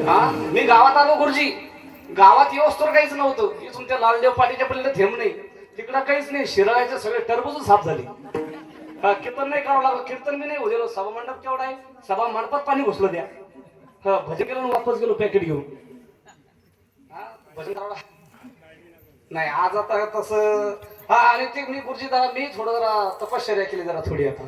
हा मी गावात आलो गुरुजी. गावात येऊस्तोवर काहीच नव्हतं. इथून त्या लालदेव पाटीच्या पलीकडे थेंब नाही, तिकडं काहीच नाही. शिराळ्याचे सगळे टरबूज साफ झाली. कीर्तन नाही करावं लागलं. कीर्तन मी नाही उद्या. सभा मंडप केवढा आहे, सभा मंडपात पाणी घुसलं द्या. भजन केलं वापस गेलो पॅकेट घेऊन. भजन करावं नाही आज आता तसं. आणि ते मी गुरुजी जरा मी थोडं जरा तपश्चर्या केली जरा थोडी आता.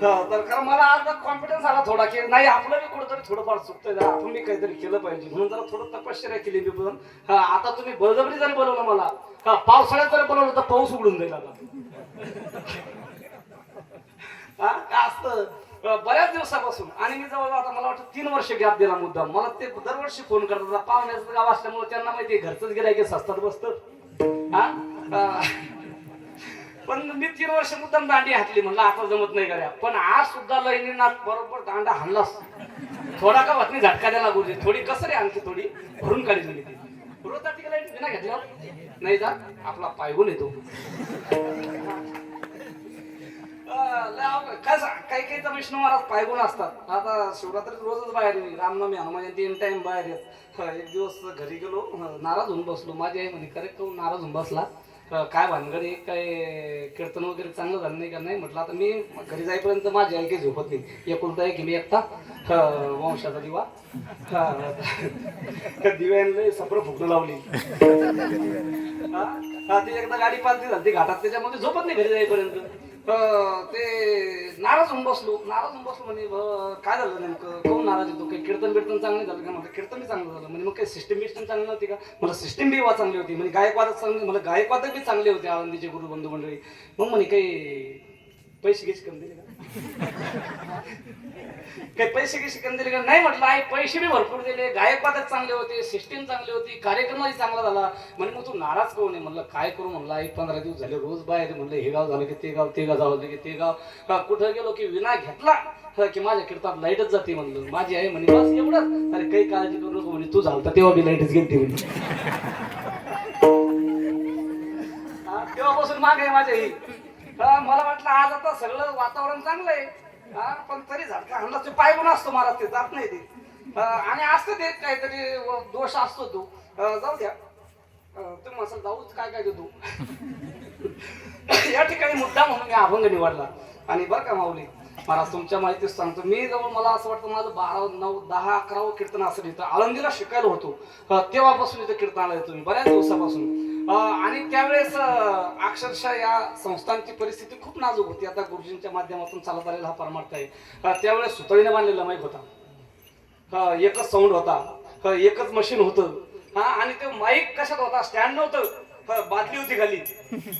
तर कारण मला आज कॉन्फिडन्स आला थोडा की नाही आपलं बी कुठंतरी थोडंफार चुकतंय जरा, आपण मी काहीतरी केलं पाहिजे म्हणून जरा थोडं तपश्चर्या केली मी पण. आता तुम्ही बळजबरी जरी बोलवलं मला, पावसाळ्यात जरी बोलवलं तर पाऊस उघडून जाईल आता. काय असतं बऱ्याच दिवसापासून. आणि मी जवळ आता मला वाटतं 3 वर्ष गॅप दिला मुद्दाम. मला ते दरवर्षी फोन करतात. पाहुण्याचं गाव असल्यामुळे त्यांना माहिती घरचंच गिरायके सस्तात बसतं. पण मी 3 वर्ष मुद्दाम दांडी हातली. म्हणलं आता जमत नाही करा. पण आज सुद्धा लईनीनाथ बरोबर दांडा हाणलास. थोडा का वाटणी झटका द्यायला गुरुजी. थोडी कसं रे आणखी थोडी भरून काढली मी ती. रोज जाती लाईट बिना घेतला नाही जा आपला पायगून येतो. काही काही तर विष्णू महाराज पायगुण असतात. आता शिवरात्रीत रोजच बाहेर येईल. रामनवमी हनुमान जयंती इन टाइम बाहेर येत. एक दिवस घरी गेलो, नाराज होऊन बसलो. माझी आई म्हणे करेक्ट तो नाराज होऊन बसला. काय भानगडी काय कीर्तन वगैरे चांगलं झालं नाही का. नाही म्हटलं आता मी घरी जाईपर्यंत माझी आई काही झोपत नाही. एकुलता एक मी एकटा वंशाचा दिवा. दिव्याने सफर फुकणं लावली. ती एकदा गाडी पालती झाली घाटात, त्याच्यामध्ये झोपत नाही घरी जाईपर्यंत. ते नाराज होऊन बसलो म्हणे काय झालं नेमकं, कोण नाराज येतो, काही कीर्तन बिर्तन चांगलं झालं का. म्हटलं कीर्तन बी चांगलं झालं. म्हणजे मग काही सिस्टम बिस्टम चांगली नव्हती का. मला सिस्टम बी चांगली होती. म्हणजे गायकवादच चांगली, मला गायकवादक बी चांगले होते आळंदीचे गुरु बंधू मंडळी. मग म्हणे काही पैसे गिश कमी दिले का, काही पैसे गिश कमी दिले का. नाही म्हटलं आई पैसे बी भरपूर दिले, गायकवादक चांगले होते, सिस्टीम चांगली होती, कार्यक्रमही चांगला झाला. म्हणजे मग तू नाराज करू नये. म्हणलं काय करू. म्हणलं आई 15 दिवस झाले रोज बाहेर. म्हणलं हे गाव झालं की ते गाव, ते गाव झालं की ते गाव. कुठं गेलो की विना घेतला की माझ्या कीर्तनात लाईटच जाते. म्हणलं माझी आई म्हणे बस एवढंच. अरे काही काळजी करू नको म्हणे, तू झालता तेव्हा बी लाईटच गेली म्हणे. तेव्हापासून माग आहे माझ्या आई. मला वाटलं आज आता सगळं वातावरण चांगलं आहे. पण तरी झटका आणला ते पायगुण असतो मला, ते जात नाही ते. आणि असतं ते काहीतरी दोष असतो तो. जाऊ द्या तुम्ही असं जाऊच काय काय देतो. या ठिकाणी मुद्दा म्हणून मी अभंग निवडला. आणि बरं का माऊली महाराज तुमच्या माहितीच सांगतो, मी जवळ मला असं वाटतं माझं 12, 9, 10, 11 कीर्तन असं इथं आळंदीला शिकायला होतो. तेव्हापासून इथं कीर्तनाला येतो मी बऱ्याच दिवसापासून. आणि त्यावेळेस अक्षरशः या संस्थांची परिस्थिती खूप नाजूक होती. आता गुरुजींच्या माध्यमातून चालत आलेला हा परमार्थ आहे. त्यावेळेस सुतळीने बांधलेला माईक होता. एकच साऊंड होता, एकच मशीन होतं. आणि ते माईक कशात होता, स्टँड नव्हतं, बादली होती खाली,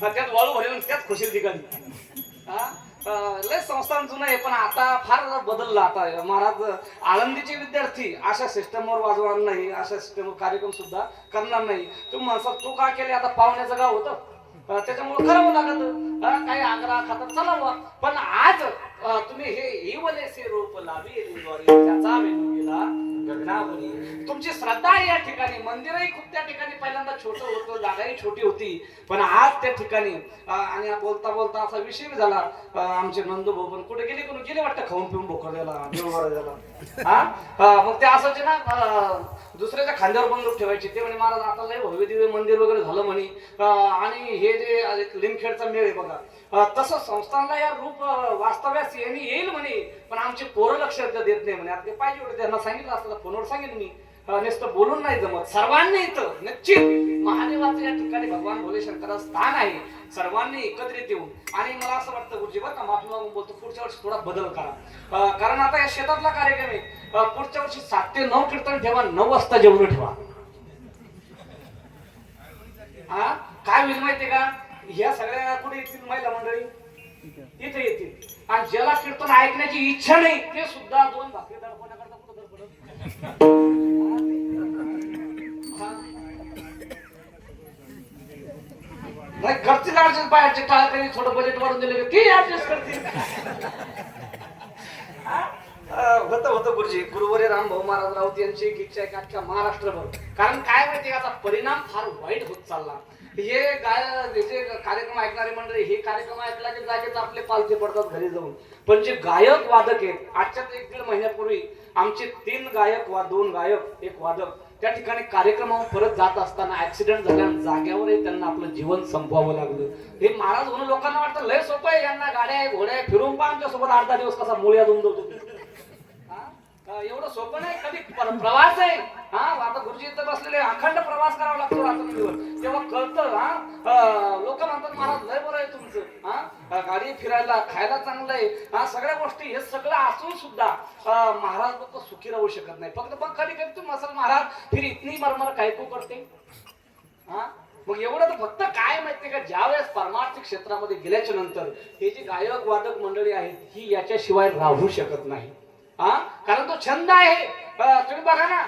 त्यात वाळू भरली त्यात खुशील ती खाली. लय संस्थान जुनं आहे, पण आता फार बदललं. आता महाराज आळंदीचे विद्यार्थी अशा सिस्टमवर वाजवणार नाही, अशा सिस्टमवर कार्यक्रम सुद्धा करणार नाही. तुम्ही म्हणसाल तू का केले, आता पाहुण्याचं गाव होतं त्याच्यामुळे करावं लागत. काही आग्रह खातर चलावं. पण आज तुम्ही हे इवलेसे रोप लावी त्याचा वेणू गेला गगनावरी. तुमची श्रद्धा आहे या ठिकाणी. मंदिरही खूप त्या ठिकाणी पहिल्यांदा छोटं होतं, जागाही छोटी होती. पण आज त्या ठिकाणी आणि बोलता बोलता असा विषय झाला. आमचे नंदू भाऊ पण कुठे गेले, कोणी गेले वाटतं खाऊन पिऊन भोकर द्यायला देवघर द्यायला. मग ते असायचे ना दुसऱ्याच्या खांद्यावर बंदूक ठेवायची. ते म्हणे महाराज आता लय भव्य दिव्य मंदिर वगैरे झालं म्हणे. आणि हे जे लिमखेडचा मेळ आहे बघा, तसं संस्थानला या रूप वास्तव्यास येईल म्हणे. पण आमचे पोरं लक्ष देत नाही म्हणे. आता ते पाहिजे होते, त्यांना सांगितलं असतं, फोनवर सांगेन मी. नुसतं बोलून नाही जमत. सर्वांनी इथं निश्चित महादेवाचं या ठिकाणी भगवान भोले शंकराचं स्थान आहे. सर्वांनी एकत्रित येऊन. आणि मला असं वाटतं गुरुजी बरं का, माफी मागून बोलतो, पुढच्या वर्षी थोडा बदल करा. कारण आता या शेतातला कार्यक्रम आहे. पुढच्या वर्षी 7 ते 9 कीर्तन ठेवा, 9 वाजता जेवण ठेवा. काय होईल माहितीये का, ह्या सगळ्या कुठे येतील महिला मंडळी इथे येतील. आणि ज्याला कीर्तन ऐकण्याची इच्छा नाही ते सुद्धा 2 भाकरी दडपण्याकरता कुठं दडपडत. घरचे ऍडजस्ट बाहेरचे टाळकरी थोडं बजेट वाढून दिले की ते ऍडजस्ट करतील. होतं गुरुजी गुरुवर्य रामभाऊ महाराज राऊत यांची एक इच्छा आहे की अख्ख्या महाराष्ट्रभर. कारण काय माहिती का, परिणाम फार वाईट होत चालला. हे जे कार्यक्रम ऐकणारी मंडळी हे कार्यक्रम ऐकला की जागेच आपले पालथे पडतात घरी जाऊन. पण जे गायक वादक आहेत आजच्या 1-1.5 महिन्यापूर्वी आमचे 3 गायक 2 गायक 1 वादक त्या ठिकाणी कार्यक्रमावर परत जात असताना ऍक्सिडेंट झाल्यानं जाग्यावरही त्यांना आपलं जीवन संपवावं लागलं. हे महाराज म्हणून लोकांना वाटतं लय सोपं आहे, यांना गाड्या घोड्या फिरून पहा आमच्या सोबत 8-10 दिवस कसा मुळ्या दोन जातो. एवढं सोपं नाही, कधी प्रवास आहे. हा आता गुरुजी इथं बसलेले अखंड प्रवास करावा लागतो रात्रंदिवस, तेव्हा कळतं. लोक म्हणतात महाराज लय बरं आहे तुमचं, गाडी फिरायला खायला चांगलं आहे, सगळ्या गोष्टी हे सगळं असून सुद्धा महाराज लोक सुखी राहू शकत नाही. फक्त मग कधी कधी तुम्ही असाल महाराज फिर इतनी मरमर काय को करते. मग एवढं तर फक्त काय माहितीये का, ज्यावेळेस परमार्थिक क्षेत्रामध्ये गेल्याच्या नंतर हे जी गायक वादक मंडळी आहेत ही याच्याशिवाय राहू शकत नाही. कारण तो छंद आहे. तुम्ही बघा ना,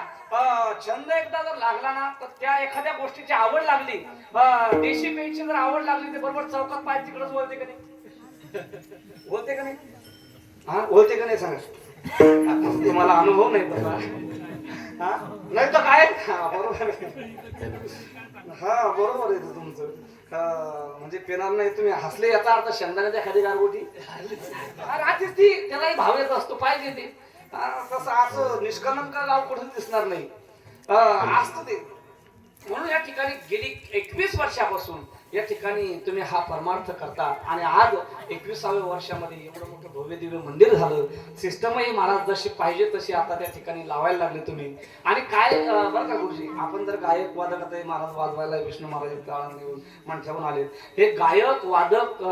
छंद एकदा जर लागला ना तर त्या एखाद्या गोष्टीची आवड लागली, देशी पेची जर आवड लागली ते बरोबर चौकात पाय तिकडच बोलते का नाही, बोलते का नाही, बोलते का नाही सांगा. तुम्हाला अनुभव नाही तसा, नाही तर काय. बरोबर बरोबर आहे तुमचं. म्हणजे पेनार नाही तुम्ही हसले याचा अर्थ शेंगदाण्यात एखादी गारगोटी राहतेच ती, त्यालाही भाव येत असतो पाहिजे ते. तसं असं निष्कलंक गाव कुठे दिसणार नाही, असतं ते. म्हणून या ठिकाणी गेली 21 वर्षापासून या ठिकाणी तुम्ही हा परमार्थ करता आणि आज 21व्या वर्षामध्ये एवढं मोठं भव्य दिव्य मंदिर झालं. सिस्टमही महाराज जशी पाहिजे तशी आता त्या ठिकाणी लावायला लागले तुम्ही. आणि काय बरं का गुरुजी, आपण जर गायक वादक आता महाराज वाजवायला विष्णू महाराज मंचावून आले, हे गायक वादक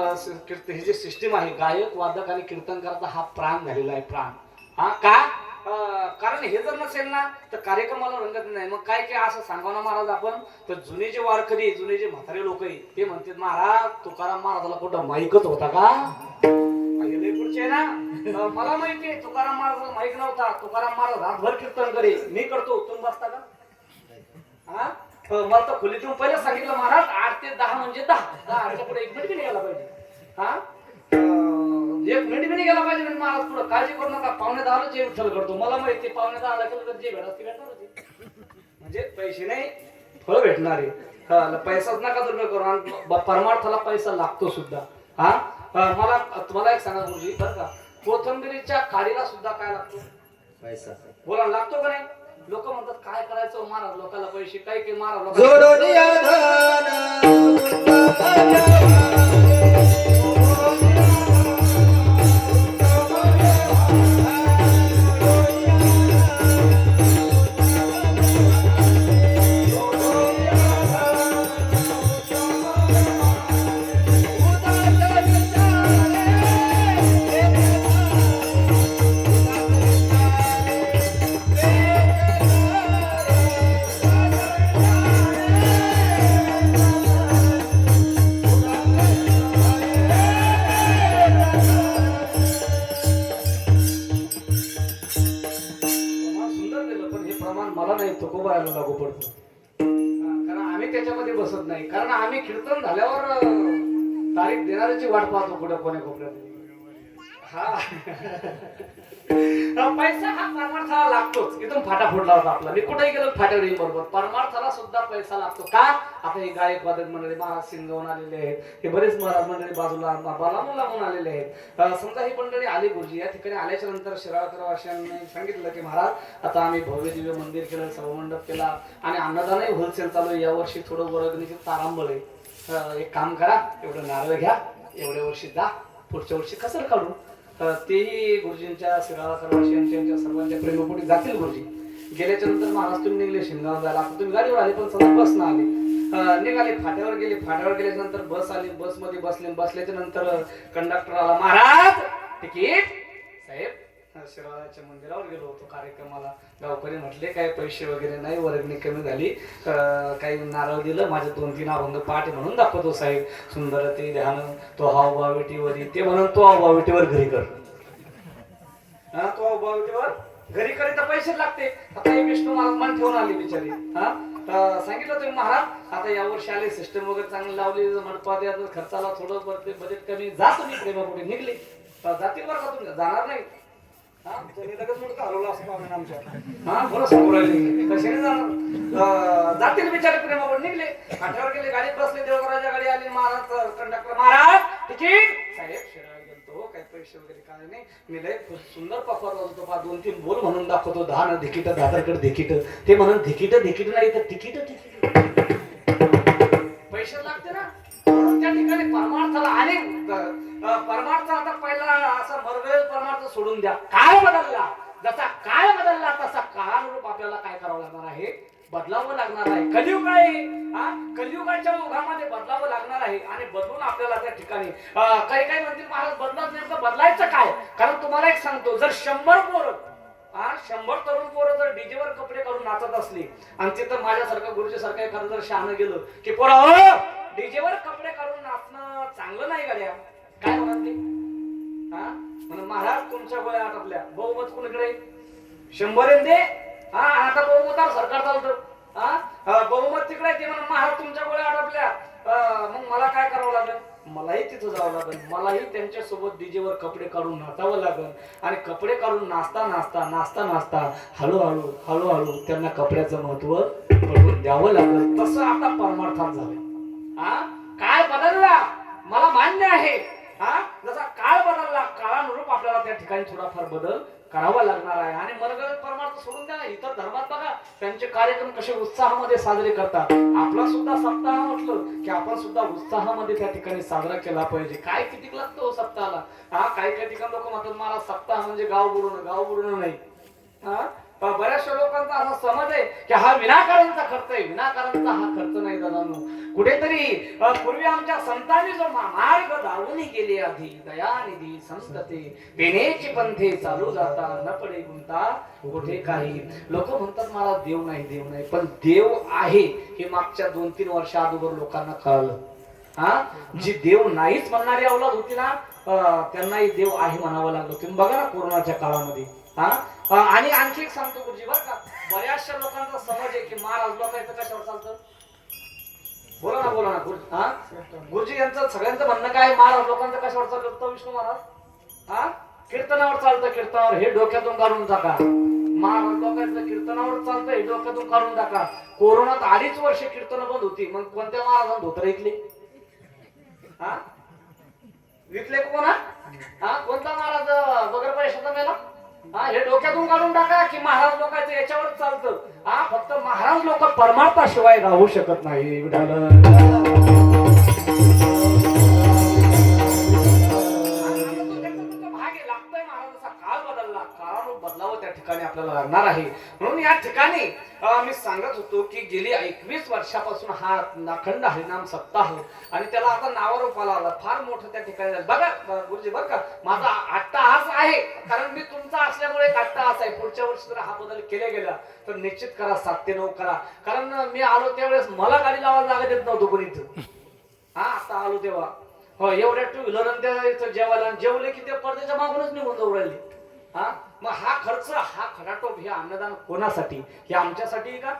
हे जे सिस्टीम आहे गायक वादक आणि कीर्तन करायचा हा प्राण झालेला आहे, प्राण. का कारण हे जर नसेल ना तर कार्यक्रमाला रंगत नाही. मग काय काय असं सांगा ना महाराज आपण, तर जुने जे वारकरी जुने जे म्हातारे लोक आहे ते म्हणतात महाराज तुकाराम महाराजाला कुठं माईकच होता का. पुढचे ना मला माहिती आहे तुकाराम महाराजाला माईक नव्हता. तुकाराम महाराज रातभर कीर्तन करे, मी करतो तुम्ही बसता का. मला तर खोलीतून पहिले सांगितलं महाराज 8 ते 10 म्हणजे 10 पुढे 1 मिनिट गेला पाहिजे. 1 मिनिट बी गेला पाहिजे महाराज पुढे काळजी करू नका. 9:45 जे विठ्ठल करतो, मला माहिती 9:10 केलं तर जे भेटत ते भेटणार होते. म्हणजे पैसे नाही फळ भेटणार आहे. पैसाच नका दुर्मिळ करू, आणि परमार्थाला पैसा लागतो सुद्धा. मला तुम्हाला एक सांगा गुरुजी बरं का, कोथिंबिरीच्या काडीला सुद्धा काय लागतो, पैसा. बोला लागतो का नाही. लोक म्हणतात काय करायचं महाराज लोकांना पैसे, काय की महाराज लागू पडतो. कारण आम्ही त्याच्यामध्ये बसत नाही, कारण आम्ही कीर्तन झाल्यावर तारीख देणाऱ्याची वाट पाहतो कुठे कोण्या कोपऱ्यात. पैसा हा परमार्थाला लागतोच. इथून फाटा फोडला होता आपला, मी कुठेही गेलो फाट्यावर येईल बरोबर. परमार्थाला सुद्धा पैसा लागतो. का आता हे गायक वादक मंडळी महाराज सिंगावून आलेले आहेत, हे बरेच महाराज मंडळी बाजूला लांबून आलेले आहेत. समजा ही मंडळी आली गुरुजी या ठिकाणी आल्याच्या नंतर शिराळकर वाशांनी सांगितलं की महाराज आता आम्ही भव्य दिव्य मंदिर केलं, सभामंडप केला आणि अन्नदानही होलसेल चालू आहे. यावर्षी थोडं वर्गणीची तारांबळ आहे. एक काम करा, एवढं नारळ घ्या, एवढ्या वर्षी जा, पुढच्या वर्षी कसं काढू. तेही गुरुजींच्या शिराळकर वाशांच्या सर्वांच्या प्रेमपोटी जातील गुरुजी. गेल्याच्या नंतर महाराज तुम्ही निघले शिंगावर जायला, आता तुम्ही गाडीवर आले पण समजा बस ना आली, निघाले फाट्यावर गेले. फाट्यावर गेल्याच्या नंतर बस आली, बसमध्ये बसल्याच्या नंतर कंडक्टर आला, महाराज तिकीट. साहेब शिराळाच्या मंदिरावर गेलो होतो कार्यक्रमाला, गावकरी म्हटले काय पैसे वगैरे नाही, वर्गणी कमी झाली, काही नारळ दिलं, माझे 2-3 अभंग पाठ म्हणून दाखवतो साहेब. सुंदर ते ध्यान तो हावभाव विटीवरी, ते म्हणून तो हावभाव विटीवर घरी कर. तो हावभाव विटीवर घरी करे तर पैसे लागते. आता हे विष्णू महाराज मन ठेवून आली बिचारी. सांगितलं तुम्ही महाराज आता यावर्षी आले, सिस्टम वगैरे चांगली लावली, मंडपात खर्चाला थोडं बजेट कमी, जा तुम्ही प्रेमापुढे. निघले जातील बरं का, तुम्ही जाणार नाही. त्यांनी लगेच म्हणून हरवलं असं पाहुणे आमच्या. हा बरं सांगू राहिले कशाने जाणार जातील बिचारे प्रेमावर निघले काठावर गेले गाडीत बसले देवघराच्या गाडी आली महाराज कंडक्टर महाराज तिकीट साहेब शिराळा गेलतो काही पैसे वगैरे काय नाही मी लय सुंदर पफर वाजवतो पा 2-3 बोल म्हणून दाखवतो 10 न तिकीट दादरकडे तिकीट ते म्हणून तिकीट नाही तर तिकीट पैसे लागते ना त्या ठिकाणी परमार्थाला आणि परमार्थ आता पहिला असा मरवेल परमार्थ सोडून द्या काळ बदलला जसा काळ बदलला तसा काळानुरूप आपल्याला काय करावं लागणार आहे बदलावं लागणार आहे कलियुग आहे कलियुगाच्या ओघामध्ये बदलावं लागणार आहे आणि बदलून आपल्याला त्या ठिकाणी काही म्हणतील महाराज बदलत नेमकं बदलायचं काय कारण तुम्हाला एक सांगतो जर 100 पोरं 100 तरुण पोरं जर डीजेवर कपडे काढून नाचत असली आणि तिथं माझ्यासारखं गुरुजी सारखं एखादं जर शहाणं गेलं की पोरा डीजेवर कपडे काढून नाचणं चांगलं नाही गाड्या काय म्हणत ते म्हणून महाराज तुमच्या गोळ्या आटपल्या बहुमत कुणीकडे 100 दे आता बहुमतावर सरकार चालतं बहुमत तिकडे ते म्हणून महाराज तुमच्या गोळ्या आटपल्या मग मला काय करावं लागेल मलाही तिथं जावं लागेल मलाही त्यांच्या सोबत डीजेवर कपडे काढून नाचावं लागेल आणि कपडे काढून नाचता हळूहळू त्यांना कपड्याचं महत्व पटवून द्यावं लागेल तसं आता परमार्थात झालं काय बदलला मला मान्य आहे जसा काळ बदलला काळानुरूप आपल्याला त्या ठिकाणी थोडाफार बदल करावा लागणार आहे आणि मर्ग परमार्थ सोडून द्या ना इतर धर्मात बघा त्यांचे कार्यक्रम कसे उत्साहामध्ये साजरे करतात आपला सुद्धा सप्ताह म्हटलं की आपण सुद्धा उत्साहामध्ये त्या ठिकाणी साजरा केला पाहिजे काय किती लागतो सप्ताहाला काही ठिकाणी लोक म्हणतात मला सप्ताह म्हणजे गाव बुडवणं नाही बऱ्याचशा लोकांचा असा समज आहे की हा विनाकारांचा खर्च आहे विनाकारांचा हा खर्च नाही दादांनो कुठेतरी पूर्वी आमच्या संतांनी जो मार्ग दावून गेले आधी दयानिधी संतते पेनेची पंथे चालू जाता न पडे गुंता कुठे काही लोक म्हणतात मला देव नाही पण देव आहे हे मागच्या 2-3 वर्षा अगोदर लोकांना कळलं जी देव नाहीच म्हणणारी अवलाद होती ना त्यांनाही देव आहे म्हणावं लागलं तुम्ही बघा ना कोरोनाच्या काळामध्ये आणि आणखी एक सांगतो गुरुजी बरं का बऱ्याचशा लोकांचा समज आहे की महाराज लोकांचं कशावर चालतं बोला ना गुरुजी यांचं सगळ्यांचं म्हणणं काय महाराज लोकांचं कशावर चालतं विष्णू महाराज कीर्तनावर चालतं कीर्तनावर हे डोक्यातून काढून टाका महाराज लोकांचं कीर्तनावर चालतं हे डोक्यातून काढून टाका कोरोनात 2.5 वर्ष कीर्तन बंद होती मग कोणत्या महाराजांना धोतर ऐकले विकले कोणा कोणता महाराज बगर पैशाचा मेला हे डोक्यातून काढून टाका की महाराज लोकांचं याच्यावर चालतं फक्त महाराज लोक परमार्थाशिवाय राहू शकत नाही बदलावं त्या ठिकाणी आपल्याला लागणार आहे म्हणून या ठिकाणी मी सांगत होतो की गेली 21 वर्षापासून हा अखंड हरिनाम सप्ताह आणि त्याला आता नावारूपाला आला फार मोठं त्या ठिकाणी बघा गुरुजी बरं का माझा अट्टाहास आहे कारण मी तुमचा असल्यामुळे एक अट्टाहास आहे पुढच्या वर्षी जर हा बदल केला गेला तर निश्चित करा 7 ते 9 करा कारण मी आलो त्यावेळेस मला गाडी लावायला लागत येत नव्हतं कोणी इथं आता आलो तेव्हा हो एवढ्या 2 व्हीलर जेवायला जेवले की ते पडद्याच्या मागूनच निघून जाऊ राहिले मग हा खर्च हा खटाटोप हे अन्नदान कोणासाठी हे आमच्यासाठी का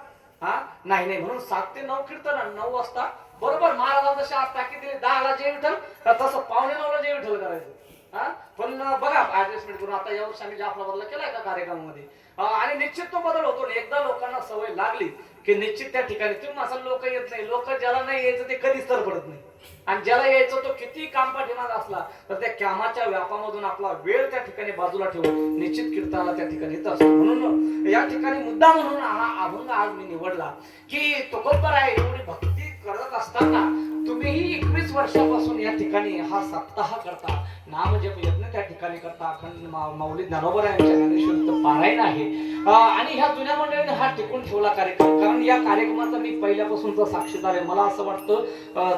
नाही म्हणून 7 ते 9 कीर्तन 9 वाजता बरोबर महाराजांना जशी आज ताकीद दिली 10 ला जे विठ्ठल तसं 8:45 ला जे विठ्ठल करायचं पण बघा ऍडजस्टमेंट करून आता यावर्षी आम्ही जाफराबादला केलाय का कार्यक्रमामध्ये आणि निश्चित तो बदल होतो एकदा लोकांना सवय लागली की निश्चित त्या ठिकाणी तुम्ही असं लोक येत नाही लोक ज्याला नाही यायचं ते कधीच तर पडत नाही आणि ज्याला यायचं तो किती काम पाठीमाग असला तर त्या कामाच्या व्यापामधून आपला वेळ त्या ठिकाणी बाजूला ठेवून निश्चित कीर्तनाला त्या ठिकाणी येत असतो म्हणून या ठिकाणी मुद्दा म्हणून हा अभंग आज मी निवडला की तुकोबर आहे एवढी भक्ती करत असताना तुम्हीही 21 वर्षापासून या ठिकाणी हा सप्ताह करता नाम जप यज्ञ त्या ठिकाणी करता अखंड माऊली ज्ञानोबा यांच्या ज्ञानेश्वरीचं पारायण आहे आणि ह्या जुन्या मंडळीने हा टिकून ठेवला कार्यक्रम कारण या कार्यक्रमाचा मी पहिल्यापासूनचा साक्षीदार आहे मला असं वाटतं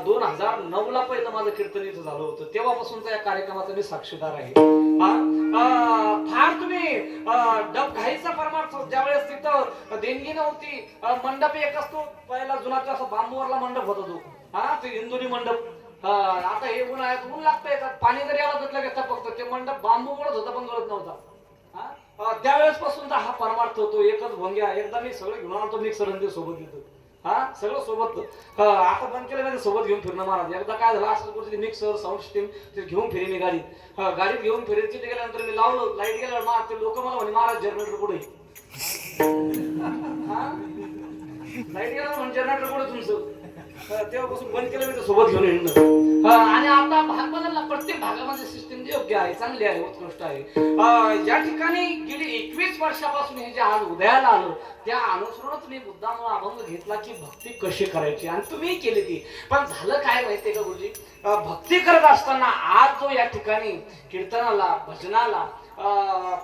2009 ला पहिलं माझं कीर्तन इथं झालं होतं तेव्हापासूनचा या कार्यक्रमाचा मी साक्षीदार आहे फार तुम्ही डब घाईचा परमार्थ ज्यावेळेस तिथं देणगी नव्हती मंडप एक असतो पहिला जुनाचा असा बांबूवरला मंडप होता तो ते इंदुरी मंडप आता हे उन्हाळ्यात ऊन लागतंय पाणी जरी आला तर लगेच फक्त ते मंडप बांबू गळत होता पण गळत नव्हता त्यावेळेस पासून हा परमार्थ होतो एकच भंग्या एकदा मी सगळं घेऊन आलो मिक्सर सोबत येतो हा सगळं सोबत. आता बंद केलं नाही सोबत घेऊन फिरणं महाराज. एकदा काय झालं असं कुठे मिक्सर साऊंड सिस्टीम ते घेऊन फिरे मी गाडीत. गाडीत घेऊन फिरे तिथे गेल्यानंतर मी लावलं लाईट गेल्यावर महाराज ते लोक मला म्हणे महाराज जनरेटर कुठे लाईट गेला म्हणजे जनरेटर कुठे तुमचं. तेव्हापासून बंद केलं मी तर सोबत घेऊन येणं. आणि आता भाग बदलला. प्रत्येक भागामध्ये सिस्टीम योग्य आहे, चांगली आहे, उत्कृष्ट आहे. या ठिकाणी गेली 21 वर्षापासून हे जे आज उदयाला आलं त्या अनुसरूनच मी मुद्दाम अभंग घेतला की भक्ती कशी करायची आणि तुम्ही केली ती. पण झालं काय माहितीये का गुरुजी, भक्ती करत असताना आज जो या ठिकाणी कीर्तनाला, भजनाला,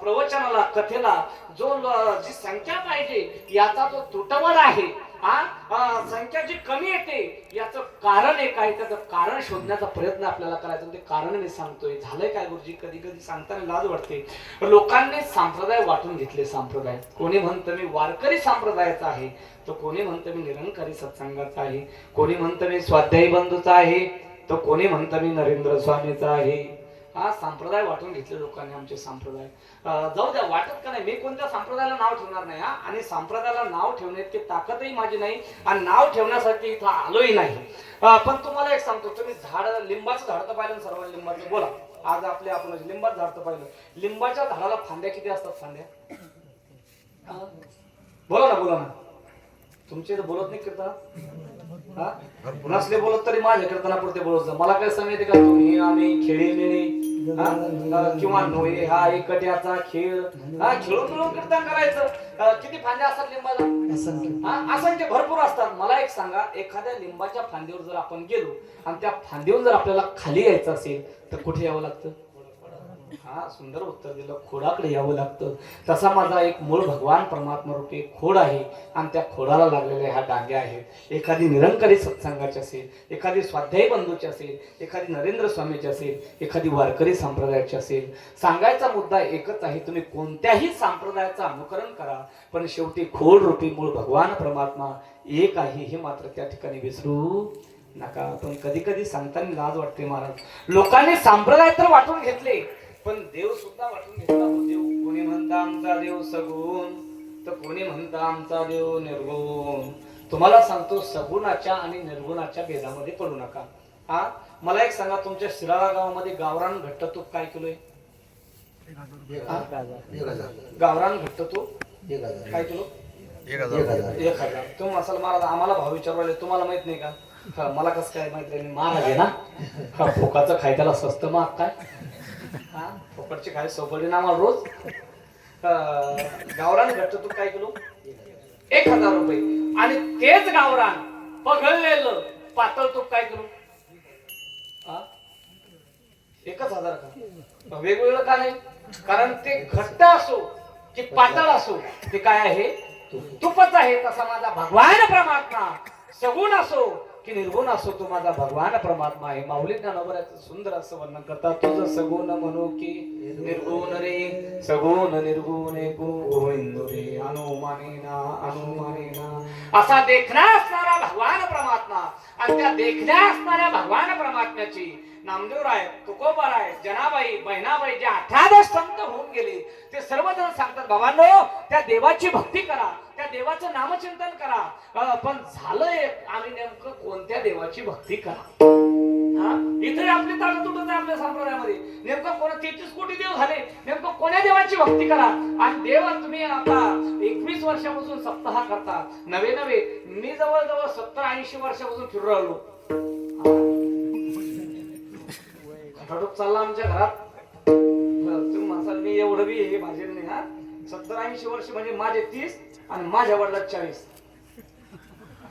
प्रवचनाला, कथेला जो जी संख्या पाहिजे याचा जो तुटवडा आहे, संख्या जी कमी येते याचं कारण एक आहे. त्याचं कारण शोधण्याचा प्रयत्न आपल्याला करायचा. ते कारण मी सांगतोय. झालंय काय गुरुजी, कधी कधी सांगताना लाज वाटते. लोकांनी संप्रदाय वाटून घेतले. संप्रदाय कोणी म्हणतं मी वारकरी संप्रदायाचा आहे, तर कोणी म्हणतं मी निरंकारी सत्संगाचा आहे, कोणी म्हणतं मी स्वाध्यायी बंधूचा आहे, तर कोणी म्हणतं मी नरेंद्र स्वामीचा आहे. हा संप्रदाय वाटून घेतले लोकांनी आमचे संप्रदाय. जाऊ द्या, वाटत का नाही, मी कोणत्या संप्रदायाला नाव ठेवणार नाही. आणि संप्रदायाला नाव ठेवण्याची ताकदही माझी नाही आणि नाव ठेवण्यासाठी इथं आलोही नाही. पण तुम्हाला एक सांगतो, तुम्ही झाड, लिंबाचं झाड तर पाहिलं सर्वांनी, लिंबाचं बोला. आज आपल्या आपण लिंबाचं झाड तर पाहिलं. लिंबाच्या झाडाला फांद्या किती असतात? फांद्या बोला ना, बोला ना. तुमचे तर बोलत नाही कीर्तना, नसले बोलत तरी माझ्या कीर्तनापुरते बोलत. मला काय सांगायचे का, तुम्ही आम्ही खेळी मिळी किंवा नोये हा एकट्याचा खेळ, खेळून मिळून कीर्तन करायचं. किती फांद्या असतात लिंबाला? असंख्य भरपूर असतात. मला एक सांगा, एखाद्या लिंबाच्या फांदीवर जर आपण गेलो आणि त्या फांदीवर जर आपल्याला खाली यायचं असेल तर कुठे यावं लागतं? सुंदर उत्तर दिलं, खोडाकडे यावं लागतं. तसा माझा एक मूळ भगवान परमात्मा रूपी खोड आहे आणि त्या खोडाला लागलेल्या ह्या डांग्या आहेत. एखादी निरंकारी सत्संगाची असेल, एखादी स्वाध्यायी बंधूची असेल, एखादी नरेंद्र स्वामीची असेल, एखादी वारकरी संप्रदायाची असेल. सांगायचा मुद्दा एकच आहे, तुम्ही कोणत्याही संप्रदायाचं अनुकरण करा, पण शेवटी खोड रूपी मूळ भगवान परमात्मा एक आहे हे मात्र त्या ठिकाणी विसरू नका. पण कधी कधी सांगताना लाज वाटते महाराज. लोकांनी संप्रदाय तर वाटून घेतले, पण देव सुद्धा वाटून घेतला. देव कोणी म्हणता आमचा देव सगुण, तर कोणी म्हणता आमचा देव निर्गुण. तुम्हाला सांगतो, सगुणाच्या आणि निर्गुणाच्या भेदामध्ये पडू नका. मला एक सांगा, तुमच्या शिराळा गावामध्ये गावरान घट्ट तूप काय किलो आहे? गावरान घट्ट तूप काय किलो? 1000. तुम्ही मसाला महाराज आम्हाला भाव विचारले, तुम्हाला माहित नाही का? मला कसं काय माहित नाही, महाराज आहे ना. फोकाचं खाय त्याला स्वस्त महाग काय? फोकटचे खाय सोपडे ना मला रोज. गावरान घट्ट तूप काय किलो? 1000 रुपये. आणि तेच गावरान पगळलेलं पातळ तूप काय किलो? 1000 का? वेगवेगळं का नाही? कारण ते घट्ट असो की पातळ असो, ते काय आहे? तूपच आहे. तसा माझा भगवान परमात्मा सगुण असो की निर्गुण असो, तो माझा भगवान परमात्मा आहे. माऊली ज्ञानोबराचं सुंदर असं वर्णन करतात, तुझं सगुण म्हणू की निर्गुण रे, सगुण निर्गुण गोविंद रे, अनुमानेना अनुमानेना. असा देखणा असणारा भगवान परमात्मा आणि त्या देखण्या असणाऱ्या भगवान परमात्म्याची नामदेवराय, तुकोबाराय, जनाबाई, बहिणाबाई जे 18 संत होऊन गेले, ते सर्वजण सांगतात, बाबांनो त्या देवाची भक्ती करा, त्या देवाचं नामचिंतन करा. पण झालंय आम्ही नेमकं कोणत्या देवाची भक्ती करा? इथे आपली ताळ तुटत आहे आपल्या संप्रदायामध्ये. नेमकं कोणा 33 कोटी देव झाले, नेमकं कोण्या देवाची भक्ती करा? आणि देव तुम्ही आता 21 वर्षापासून सप्ताह करता, नवे नवे. मी जवळजवळ 70-80 वर्षापासून फिरू राहिलो. खटाटोप चालला आमच्या घरात. तुम्ही म्हणसाल मी एवढं बी हे माझे नाही. 70-80 वर्ष म्हणजे माझे 30 आणि माझ्या वडिलात 40.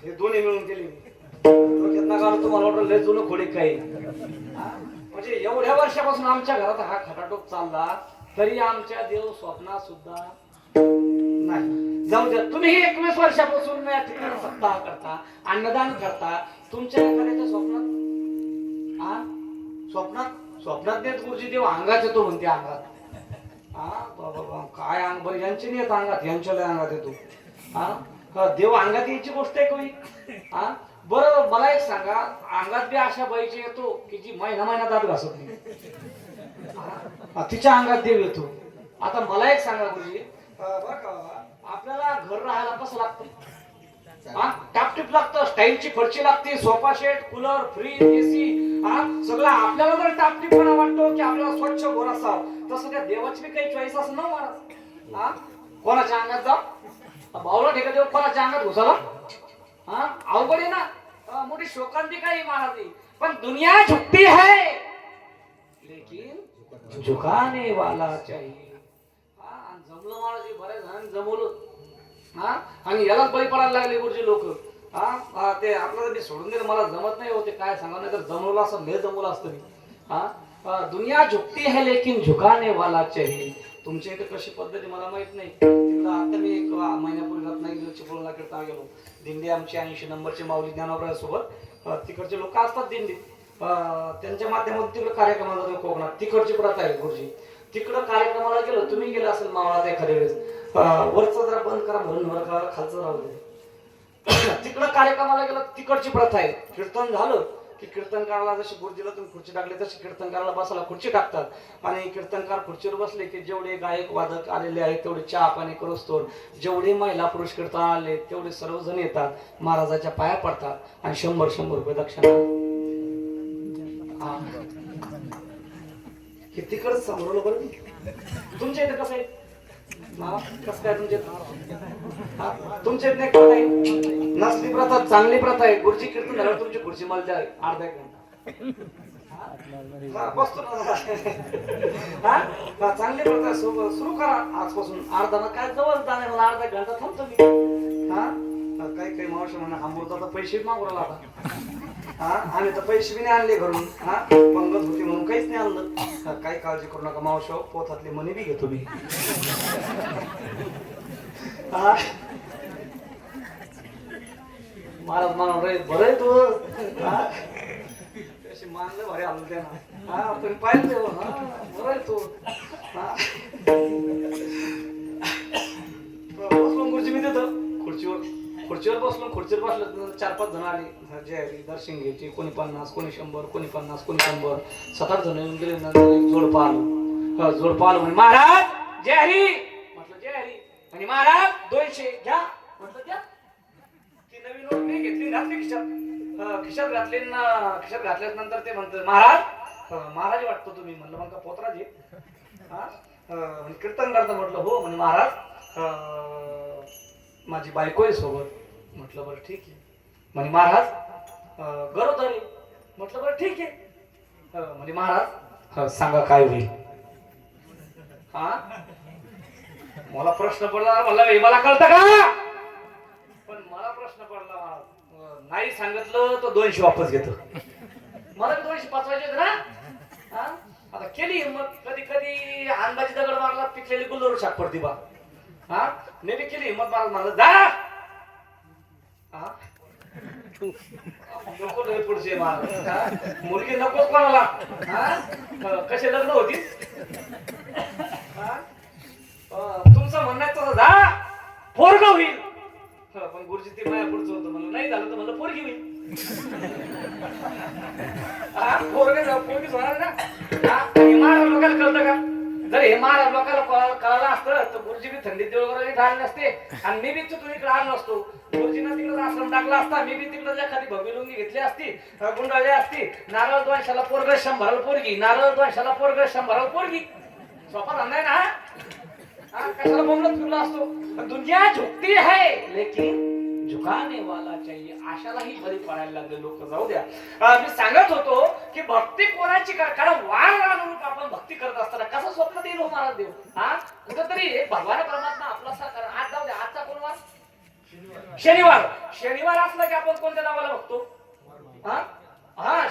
हे दोन्ही मिळून केले. तुम्हाला वाटलं लय जुनं खोडे काही. म्हणजे एवढ्या वर्षापासून आमच्या घरात हा खटाटोप चालला, तरी आमच्या देव स्वप्नात सुद्धा नाही. जाऊ द्या, तुम्ही 21 वर्षापासून या ठिकाणी सप्ताह करता, अन्नदान करता. तुमच्या एखाद्याच्या स्वप्नात स्वप्नात देत गुरुजी देव अंगात येतो म्हणते. अंगात बाबा काय अंग बरं, यांची नाही येत अंगात, यांच्या लय अंगात येतो. देव अंगात यायची गोष्ट आहे कोणी? बरं मला एक सांगा, अंगात बी अशा बाईची येतो की जी महिना दात घासत नाही, तिच्या अंगात देव येतो. आता मला एक सांगा गुरुजी, बरं का आपल्याला घर राहायला कसं लागतं? टापटीप लागतं, स्टाईलची फरची लागते, sofa set, cooler, fridge, AC, हा सगळं आपल्याला जर टापटीपणा वाटतो की आपल्याला स्वच्छ घर असावं, तसं त्या देवाची बी काही चॉईस असं ना महाराज. हा कोणाच्या अंगात जा भावला ठेका देव कोणाच्या अंगात घुसाला, हा अवघड आहे ना. मोठी शोकांती काही महाराज, पण दुनिया झुकती है लेकिन झुकाने वाला चाहिए. हा जमलं महाराज, बरेच जण जमवलं. हा आणि यालाच बळी पडायला लागले गुरुजी लोक. हा ते आपल्याला मी सोडून दिलं, मला जमत नाही होते काय सांगा, नाही तर जमवलं असं मी जमवलं असतं मी. हा दुनिया झुकती है लेकिन झुकाने वाला चाहिए. तुमच्या इथे कशी पद्धती मला माहित नाही. तिकडं आता मी एक महिन्यापूर्वी रत्नागिरी चिपळूणला कीर्तन गेलो. दिंडी आमची 80 नंबरची माऊली ज्ञानोबा सोबत. तिकडचे लोक असतात दिंडीत, त्यांच्या माध्यमातून तिकडे कार्यक्रमाला जातो कोकणात. तिकडची प्रथा आहे गुरुजी. तिकडं कार्यक्रमाला गेलो, तुम्ही गेला असेल मावळात एखाद्या वेळेस, वरचं जरा बंद करा म्हणून खालचं राहू दे. तिकडं कार्यक्रमाला गेलं, तिकडची प्रथा आहे. कीर्तन झालं की कीर्तनकाराला जशी गुरुजीला तुम्ही खुर्ची टाकली तशी कीर्तनकाराला बसायला खुर्ची टाकतात. आणि कीर्तनकार खुर्चीवर बसले की जेवढे गायक वादक आलेले आहेत तेवढे चहा पाणी करोस्तोवर, जेवढे महिला पुरुष कीर्तन आले तेवढे सर्वजण येतात, महाराजाच्या पाया पडतात आणि 100 रुपये दक्षिणा. हे तिकडच समोरलं बरं. तुमच्या इथे कसं आहे कसं काय तुमच्या तुमच्या इथे काय नसली प्रथा चांगली प्रथा आहे. गुरुजी कीर्तन झाल्यावर तुमची खुर्ची मला द्या अर्धा एक घंटा बसतो ना. चांगली प्रथा सुरू करा आजपासून. अर्धा काय जवळ जाणार मला अर्धा घंटा थांबतो मी. काही काही मावशी म्हणा अमृताचा पैसे मागू राहिला आता. आम्ही तर पैसे बी नाही आणले घरून. पंगत होती म्हणून काहीच नाही आणलं. काही काळजी करू नका मावशी, पोथातली मनी बी घेतो मी. महाराज म्हणून रे बरं तू तशी मानलं भारी आलं त्यानं. तुम्ही पाहिजे बरं तू. बसलो गुरुजी मी देतो खुर्चीवर बसलो. खुर्चीवर बसलो 4-5 जण आले. जय दर्शन घ्यायचे, कोणी 50, कोणी 100, कोणी 50, कोणी 100, 7-8 जण येऊन गेले. नंतर जोडपा आलो. जोडपा आलो म्हणजे महाराज जय हरी. म्हटलं जय हरी. आणि महाराज 200 घ्या. म्हटलं घ्या. ती नवीन नोट मी घेतली, घातली खिशात घातली. खिशात घातल्याच नंतर ते म्हणतात महाराज वाटतो तुम्ही. म्हणलं मग का पोतराज आहे कीर्तन करता. म्हटलं हो. म्हणे महाराज माझी बायको आहे सोबत. म्हटलं बरं ठीक आहे. म्हणे महाराज गरोदर आहे. म्हटलं बरं ठीक आहे. म्हणजे महाराज सांगा काय होईल. मला प्रश्न पडला. मला कळतं का, पण मला प्रश्न पडला. नाही सांगितलं तर 200 वापस घेतो. मला 200 पाचवायचे होते ना. आता केली हिंमत. कधी कधी अंदाजी दगड मारला पिकलेली गुल्लरू शाक पडती बा. मी बी केली हिंमत. मला जा नको लय पुढचे मुलगी नको कोणाला. कसे लग्न होती तुमचं म्हणणं आहे तसं जा पोरग होईल. पण गुरुजी ते माझ्या पुढचं होतं. म्हणलं नाही झालं तर म्हणलं पोरगी होईल. पोरगीच होणार ना. महाराज लोकांना कळतं का. जर हे महाराज लोकांना कळालं असतं तर गुरुजी बी थंडीत देवळी ढाल नसते आणि मी बी तिथून इकडे आलो नसतो. गुरुजीनं तिकडे आश्रम टाकला असता. मी बी तिकडे एखादी भगवी लुंगी घेतली असती, गुंडाळली असती. नारळ 200ला पोरग 100ला पोरगी. नारळ 200ला पोरग 100ला पोरगी. सोपा धंदा आहे ना. कशाला बोंबलत फिरला असतो. दुनिया झुकती है लेकिन झुकाने वाला चाहिए. आशालाही बरी पडायला लागले लोक. जाऊ द्या. मी सांगत होतो की भक्ती कोणाची करा. कारण वार अनुरूप आपण भक्ती करत असताना कसं स्वप्न देईल हो महाराज देव. कुठेतरी भगवान परमात्मा आपला साकार. आज जाऊ द्या. आजचा कोण वार. शनिवार. शनिवार असला की आपण कोणत्या नावाला बघतो.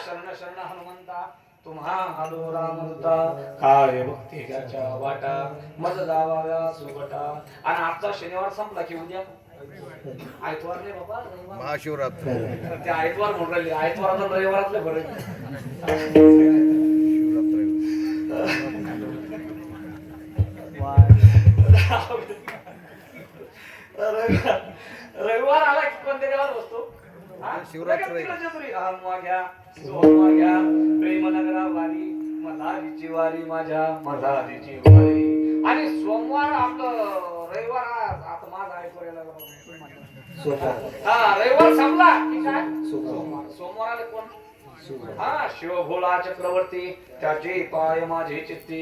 शरण शरण हनुमंता तुम्हा आलो रामदूता. काय भक्ती त्याच्या वाटा मज जावाव्या सुगटा. आणि आजचा शनिवार संपला की उद्या आयतवार नाही बाबा, महाशिवरात्र. ते आयतवार म्हणून राहिले. आयतवार रविवारातले बरे. रविवार आला की कोणत्या देवाला बसतो. शिवरात्री प्रेम नगरा वारी मल्हारीची वारी माझ्या मल्हारीची वारी. आणि सोमवार आपलं रविवार आता माझा ऐकवायला हा रविवार संपला की काय सोमवाराला कोण हा शिव भोळा चक्रवर्ती त्याचे पाय माझे चित्ती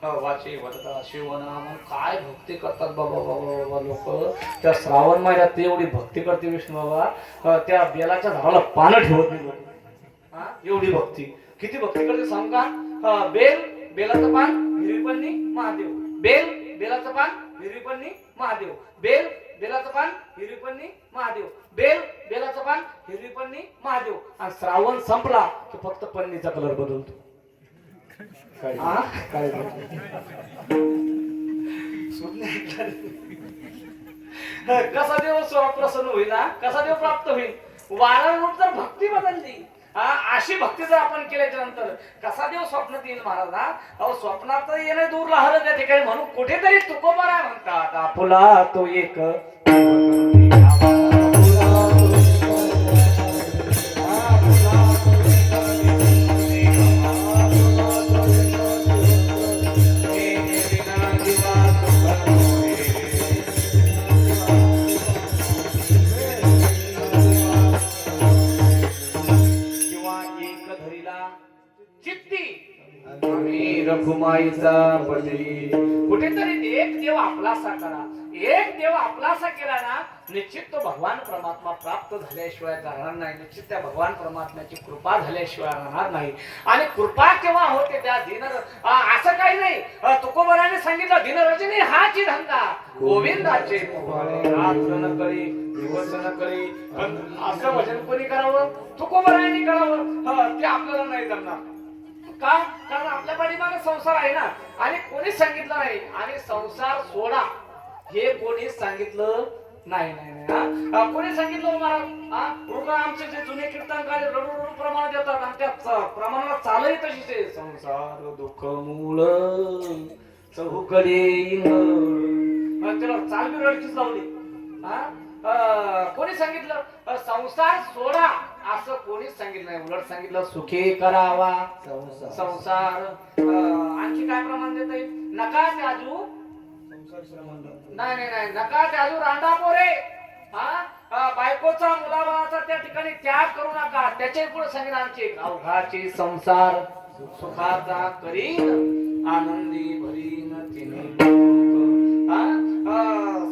वाचे वदता शिवनाम काय भक्ती करतात बाबा बाबा बाबा लोक त्या श्रावण महिन्यात एवढी भक्ती करते विष्णू बाबा त्या बेलाच्या झाडाला पानं ठेवत नाही लोक हा एवढी भक्ती किती भक्ती करते सांग का बेलाचं पान हिरवीपन्नी महादेव बेलाचं पान हिरवीपन्नी महादेव बेलाचं पान हिरवीपन्नी महादेव बेलाचं पान हिरवीपन्नी महादेव आणि श्रावण संपला की फक्त पन्नीचा कलर बदलतो काय कसा देव प्रसन्न होईल कसा देव प्राप्त होईल वारंवार जर भक्ती बदलली अशी भक्ती जर आपण केल्याच्या नंतर कसा देव स्वप्नात येईल महाराज अहो स्वप्नात येणे दूर राहिलं त्या ठिकाणी म्हणून कुठेतरी तुकोबारा म्हणतात आपुला तो एक रघुमाईचा पती कुठेतरी एक देव आपलासा करा एक देव आपलासा केला ना निश्चित तो भगवान परमात्मा प्राप्त झाल्याशिवाय राहणार नाही निश्चित त्या भगवान परमात्म्याची कृपा झाल्याशिवाय राहणार नाही आणि कृपा केव्हा होते त्या दिन असं काही नाही तुकोबराने सांगितलं दिन रजनी हाची धंदा गोविंदाचे रात्र न करी दिवस न करी असं भजन कोणी करावं तुकोबराने करावं ते आपल्याला नाही जमणार का कारण आपल्या पाठीमागे संसार आहे ना आणि कोणीच सांगितलं नाही आणि संसार सोडा हे कोणीच सांगितलं नाही नाही कोणी सांगितलं महाराज आमचे जे जुने कीर्तनकार रडू प्रमाण देतात आणि त्या प्रमाणाला चालही तशीच आहे संसार दुःख मूळ चौकडे त्याला चाल बी रडकीच लावली कोणी सांगितलं संसार सोडा असं कोणीच सांगितलं नाही उलट सांगितलं सुखी करावा संसार आणखी काय प्रमाण देत येईल नका त्याजू नाही नका त्याजू रांडा पोरे बायकोचा मुलाबाळाचा त्या ठिकाणी त्याग करू नका त्याच्या पुढे सांगितलं आमचे अवघाची संसार सुखाचा करीन आनंदी भरीन तिने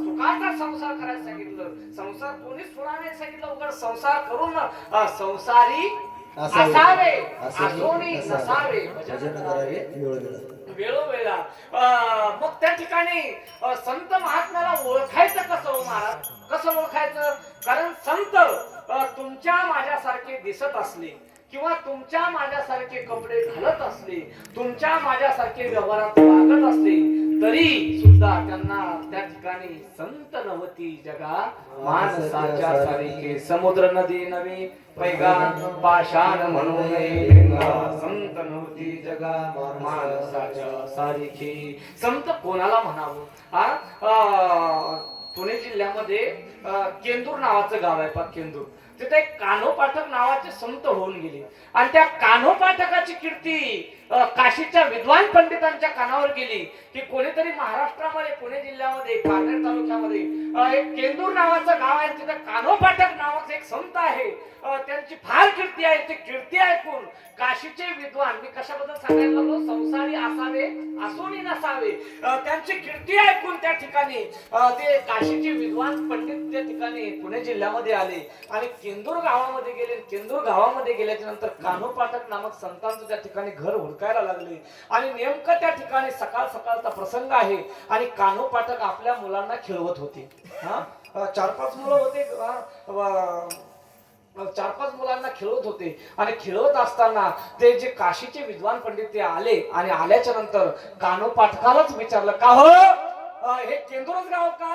सुखाचा संसार करायला सांगितलं संसार कोणीच सोडा नाही सांगितलं उघड संसार करून संसारी असावे असोनी नसावे वेळोवेळा मग त्या ठिकाणी संत महात्म्याला ओळखायचं कसं हो महाराज कसं ओळखायचं कारण संत तुमच्या माझ्यासारखे दिसत असले किंवा तुमच्या माझ्यासारखे कपडे घालत असले तुमच्या माझ्यासारखे व्यवहारात वागत असले तरी सुद्धा त्यांना त्या ठिकाणी संत नव्हती जगा माणसाच्या सारखे समुद्र नदी नवी पैगा पाषाण म्हणून संत नव्हती जगा माणसाच्या सारखी संत कोणाला म्हणावं पुणे जिल्ह्यामध्ये केंदूर नावाचं गाव आहे केंदूर तिथे एक कान्हो पाठक नावाचे संत होऊन गेले आणि त्या कान्हो पाठकाची कीर्ती काशीच्या विद्वान पंडितांच्या कानावर गेली की कोणीतरी महाराष्ट्रामध्ये पुणे जिल्ह्यामध्ये पारनेर तालुक्यामध्ये एक केंदूर नावाचं गाव आहे तिथे कान्हो पाठक नावाचा एक संत आहे त्यांची फार कीर्ती आहे ती कीर्ती ऐकून काशीचे विद्वान मी कशाबद्दल सांगायला लागलो संसारी असावे असोनी नसावे त्यांची कीर्ती ऐकून त्या ठिकाणी ते काशीचे विद्वान पंडित त्या ठिकाणी पुणे जिल्ह्यामध्ये आले आणि केंदूर गावामध्ये गेले केंदूर गावामध्ये गेल्याच्या नंतर कान्हो पाठक नामक संतांचं त्या ठिकाणी घर हुडकायला लागले आणि नेमकं त्या ठिकाणी सकाळ सकाळचा प्रसंग आहे आणि कान्हो पाठक आपल्या मुलांना खेळवत होते 4-5 मुलं होते 4-5 मुलांना खेळवत होते आणि खेळवत असताना ते जे काशीचे विद्वान पंडित ते आले आणि आल्याच्या नंतर कान्हो पाठकालाच विचारलं का हो हे केंदूरच गाव का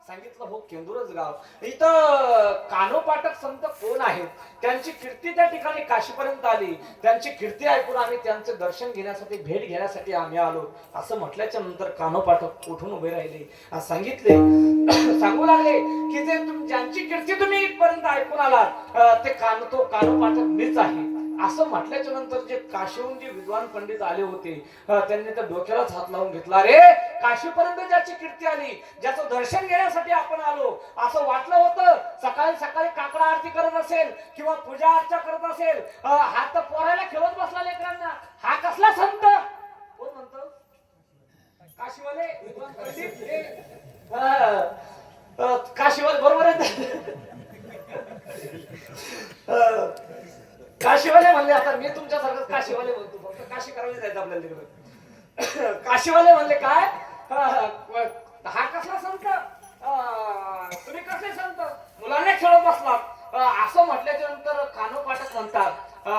सांगितलं हो केंदूरच गाव इथं कान्हो पाठक संत कोण आहेत त्यांची कीर्ती त्या ठिकाणी काशीपर्यंत आली त्यांची कीर्ती ऐकून आम्ही त्यांचे दर्शन घेण्यासाठी भेट घेण्यासाठी आम्ही आलो असं म्हटल्याच्या नंतर कान्हो पाठक उठून उभे राहिले सांगितले सांगू लागले की जे ज्यांची कीर्ती तुम्ही इथपर्यंत ऐकून आलात ते कान्हो पाठक मीच आहे असं म्हटल्याच्या नंतर जे काशीहून जे विद्वान पंडित आले होते त्यांनी त्या डोक्यालाच हात लावून घेतला. रे काशीपर्यंत ज्याची कीर्ती आली, ज्याचं दर्शन घेण्यासाठी आपण आलो, असं वाटलं होतं सकाळी सकाळी काकडा आरती करत असेल किंवा पूजा अर्चा करत असेल, हात पोरायला खेळत बसला लेकरांना, हा कसला संत? कोण म्हणतो? काशीवाले विद्वान पंडित काशीवाले बरोबर आहे. काशीवाले म्हणले, आता मी तुमच्यासारखं काशीवाले म्हणतो, फक्त काशी करायला जायचं आपल्याला तिकडे. काशीवाले म्हणले काय, हा कसला संत, तुम्ही कसले संत, मुलांना खेळत बसलात. असं म्हटल्याच्या नंतर कानोपाठक म्हणतात,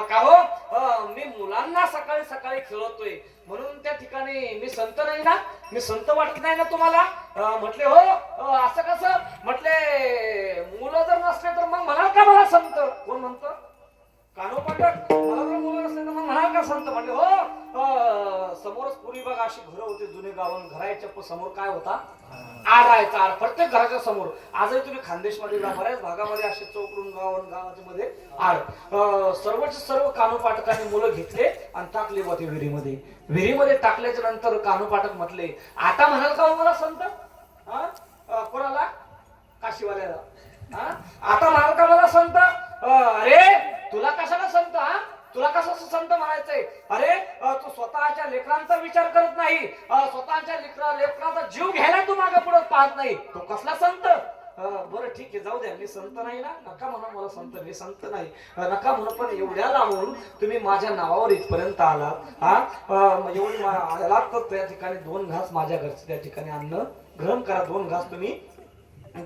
का हो मी मुलांना सकाळी सकाळी खेळवतोय म्हणून त्या ठिकाणी मी संत नाही ना, मी संत वाटत नाही ना तुम्हाला? म्हटले हो असं कसं? म्हटले मुलं जर नसले तर मग म्हणाल का मला संत? कोण म्हणतं? कानोपाठक. मला जर मुलं नसले तर मग म्हणाल का संत? म्हटले हो समोरच पूर्वी बघा अशी घरं होती जुने गावन, घराच्या समोर काय होता? आड राहायचा, आड प्रत्येक घराच्या समोर. आजही तुम्ही खानदेशमध्ये जा, बऱ्याच भागामध्ये असे चौकडून गावन गावाच्या मध्ये आड. सर्वच सर्व कानोपाठकांनी मुलं घेतले आणि टाकले होते विहिरीमध्ये. विहिरीमध्ये टाकल्याच्या नंतर कानोपाठक म्हटले, आता म्हणाल का मला संत? कोणाला? काशीवाल्याला. आता म्हणाल का मला संत? अरे तुला कशाला संत? तुला कसं संत म्हणायचंय? अरे तू स्वतःच्या लेकरांचा विचार करत नाही, स्वतःच्या लेकराचा जीव घ्यायला तू मागे पुढे पाहत नाही, तो कसला संत? बरं ठीक आहे, जाऊ द्या, मी संत नाही ना, नका म्हणा मला संत, मी संत नाही नका म्हणू, पण एवढ्या लांबून तुम्ही माझ्या नावावर इथपर्यंत आलात, एवढी आलात तर त्या ठिकाणी 2 घास माझ्या घरचे त्या ठिकाणी अन्न ग्रहण करा, 2 घास तुम्ही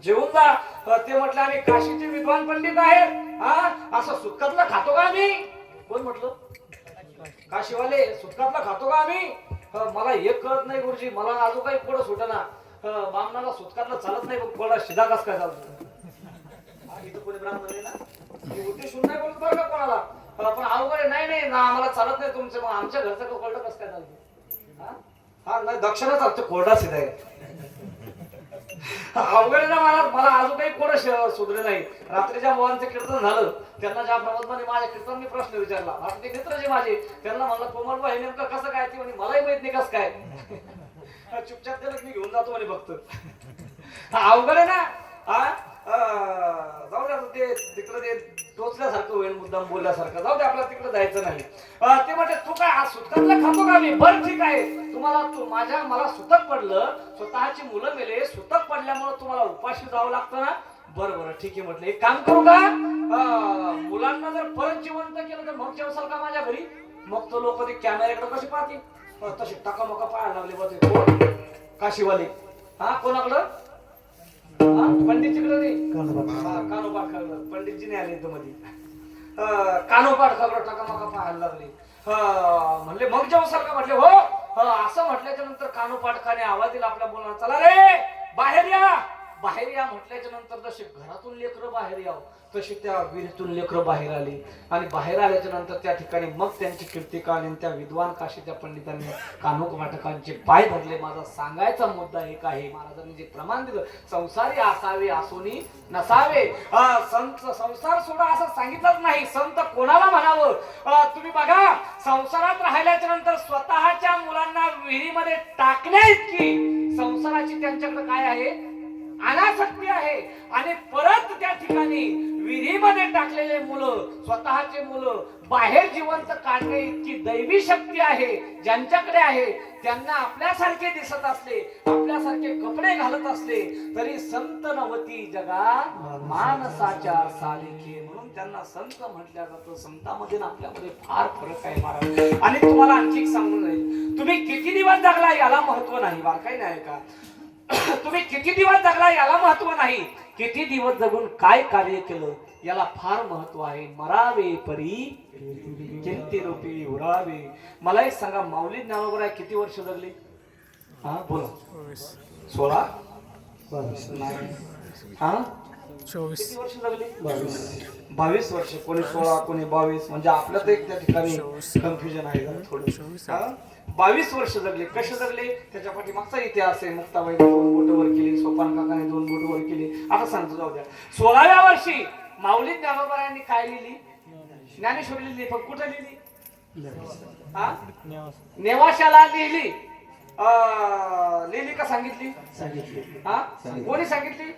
जेवून जा. ते म्हटलं आम्ही काशीचे विद्वान पंडित आहेत, असं सुटकातलं खातो का आम्ही? कोण म्हटलं? काशीवाले. सुटकातला खातो का आम्ही? मला एक कळत नाही गुरुजी, मला अजून काही पुढं सुटना. बामणाला सुटकातला चालत नाही, कोणा शिदा कस काय चालतो? इथं कोणी ब्राह्मण आहे ना, उद्देश नाही बोलत बरं का कोणाला, पण अवघड नाही नाही ना, आम्हाला चालत नाही तुमचं, मग आमच्या घरचं कोरडं कसं काय चालतं? हा नाही, दक्षिणा चालतं, कोरडा सिधा आहे. अवघड ना, मला अजून काही कोण सुधरे नाही. रात्रीच्या मुलांचं कीर्तन झालं, त्यांना ज्या प्रमाणे माझ्या कीर्तन मी प्रश्न विचारला, आता ते मित्र जे माझे त्यांना म्हणलं कोमल बाई नेमकं कसं काय? ती म्हणे मलाही माहित नाही कसं काय. चुपचाप त्याला मी घेऊन जातो म्हणे बघतो. अवघड आहे ना. जाऊ द्या, ते तिकडे ते टोचल्यासारखं होईल, मुद्दाम बोलल्यासारखं, जाऊ दे, आपल्याला तिकडे जायचं नाही. ते म्हणते तू काय आज सुतकातलं खातो का मी? बरं ठीक आहे, तुम्हाला मला सुतक पडलं, स्वतःची मुलं मेले, सुतक पडल्यामुळे तुम्हाला उपाशी जावं लागतं ना? बरं बरं ठीक आहे. म्हटलं एक काम करू का, मुलांना जर परत जिवंत केलं तर मग जेवसाल का माझ्या घरी? मग तो लोक ते कॅमेऱ्याकडे कसे पाहते, तसे टाकामका पाहायला लागले बा ते. कोण? काशीवाले. कोणाकडं? पंडितजीकडे नाही, कानोपाठ खाल्लं, पंडितजी नाही आले इथं मध्ये, कानोपाठ खाल्लं, टाकामका पाहायला लागले. म्हणले मग जेवसाल का? म्हटले हो. असं म्हटल्याच्या नंतर कानोपाठकाने आवाज दिला आपल्या मुलांना, चला रे बाहेर या. बाहेर या म्हटल्याच्या नंतर जसे घरातून लेकरं बाहेर यावं तशी त्या विहिरीतून लेकरं बाहेर आली, आणि बाहेर आल्याच्या नंतर त्या ठिकाणी मग त्यांची कीर्ती काढली. त्या विद्वान काशीच्या पंडितांनी कानोपाठकांचे पाय धरले. माझा सांगायचा मुद्दा एक आहे, महाराजांनी जे प्रमाण दिलं, संसारी असावे असोनी नसावे. संत संसार सोडा असं सांगितलंच नाही, संत कोणाला म्हणावं? तुम्ही बघा, संसारात राहिल्याच्या नंतर स्वतःच्या मुलांना विहिरीमध्ये टाकण्या इतकी संसाराची त्यांच्याकडे काय आहे? अनासक्ती आहे. आणि परत त्या ठिकाणी विहिरीमध्ये टाकलेले मुलं, स्वतःचे मुलं बाहेर जिवंत काढणे इतकी दैवी शक्ती आहे ज्यांच्याकडे आहे. त्यांना आपल्यासारखे दिसत असले, आपल्यासारखे कपडे घालत असले तरी संत नवती जगा माणसाच्या सालिके, म्हणून त्यांना संत म्हटल्या जातं. संतांमध्ये आपल्यामध्ये फार फरक आहे महाराज. आणि तुम्हाला आणखी एक सांगून जाईल, तुम्ही किती दिवस जगला याला महत्व नाही, बार काही नाही का? तुम्ही किती दिवस जगला याला महत्व नाही, किती दिवस जगून काय कार्य केलं याला फार महत्व आहे. मरावे परी कीर्ती रूपी उरावे. मला एक सांगा, माऊली ज्ञानोबा किती वर्ष जगले? बोला. 16? 24. किती वर्ष जगले? 22 वर्ष. कोणी 16, कोणी 22, म्हणजे आपल्यात एक त्या ठिकाणी कन्फ्युजन आहे थोडं. 22 वर्ष जगले. कसे जगले त्याच्या पाठीमागचा इतिहास आहे. मुक्ताबाई 2 बोट वर केली, सोपान काकाने 2 बोट वर केली. आता सांगतो, जाऊ द्या. 16व्या वर्षी माऊली ज्ञानोबा यांनी काय लिहिली? ज्ञानेश्वरी लिहिली, पण कुठे लिहिली? हा, नेवाशाला लिहिली. लिहिली का सांगितली? हा, कोणी सांगितली?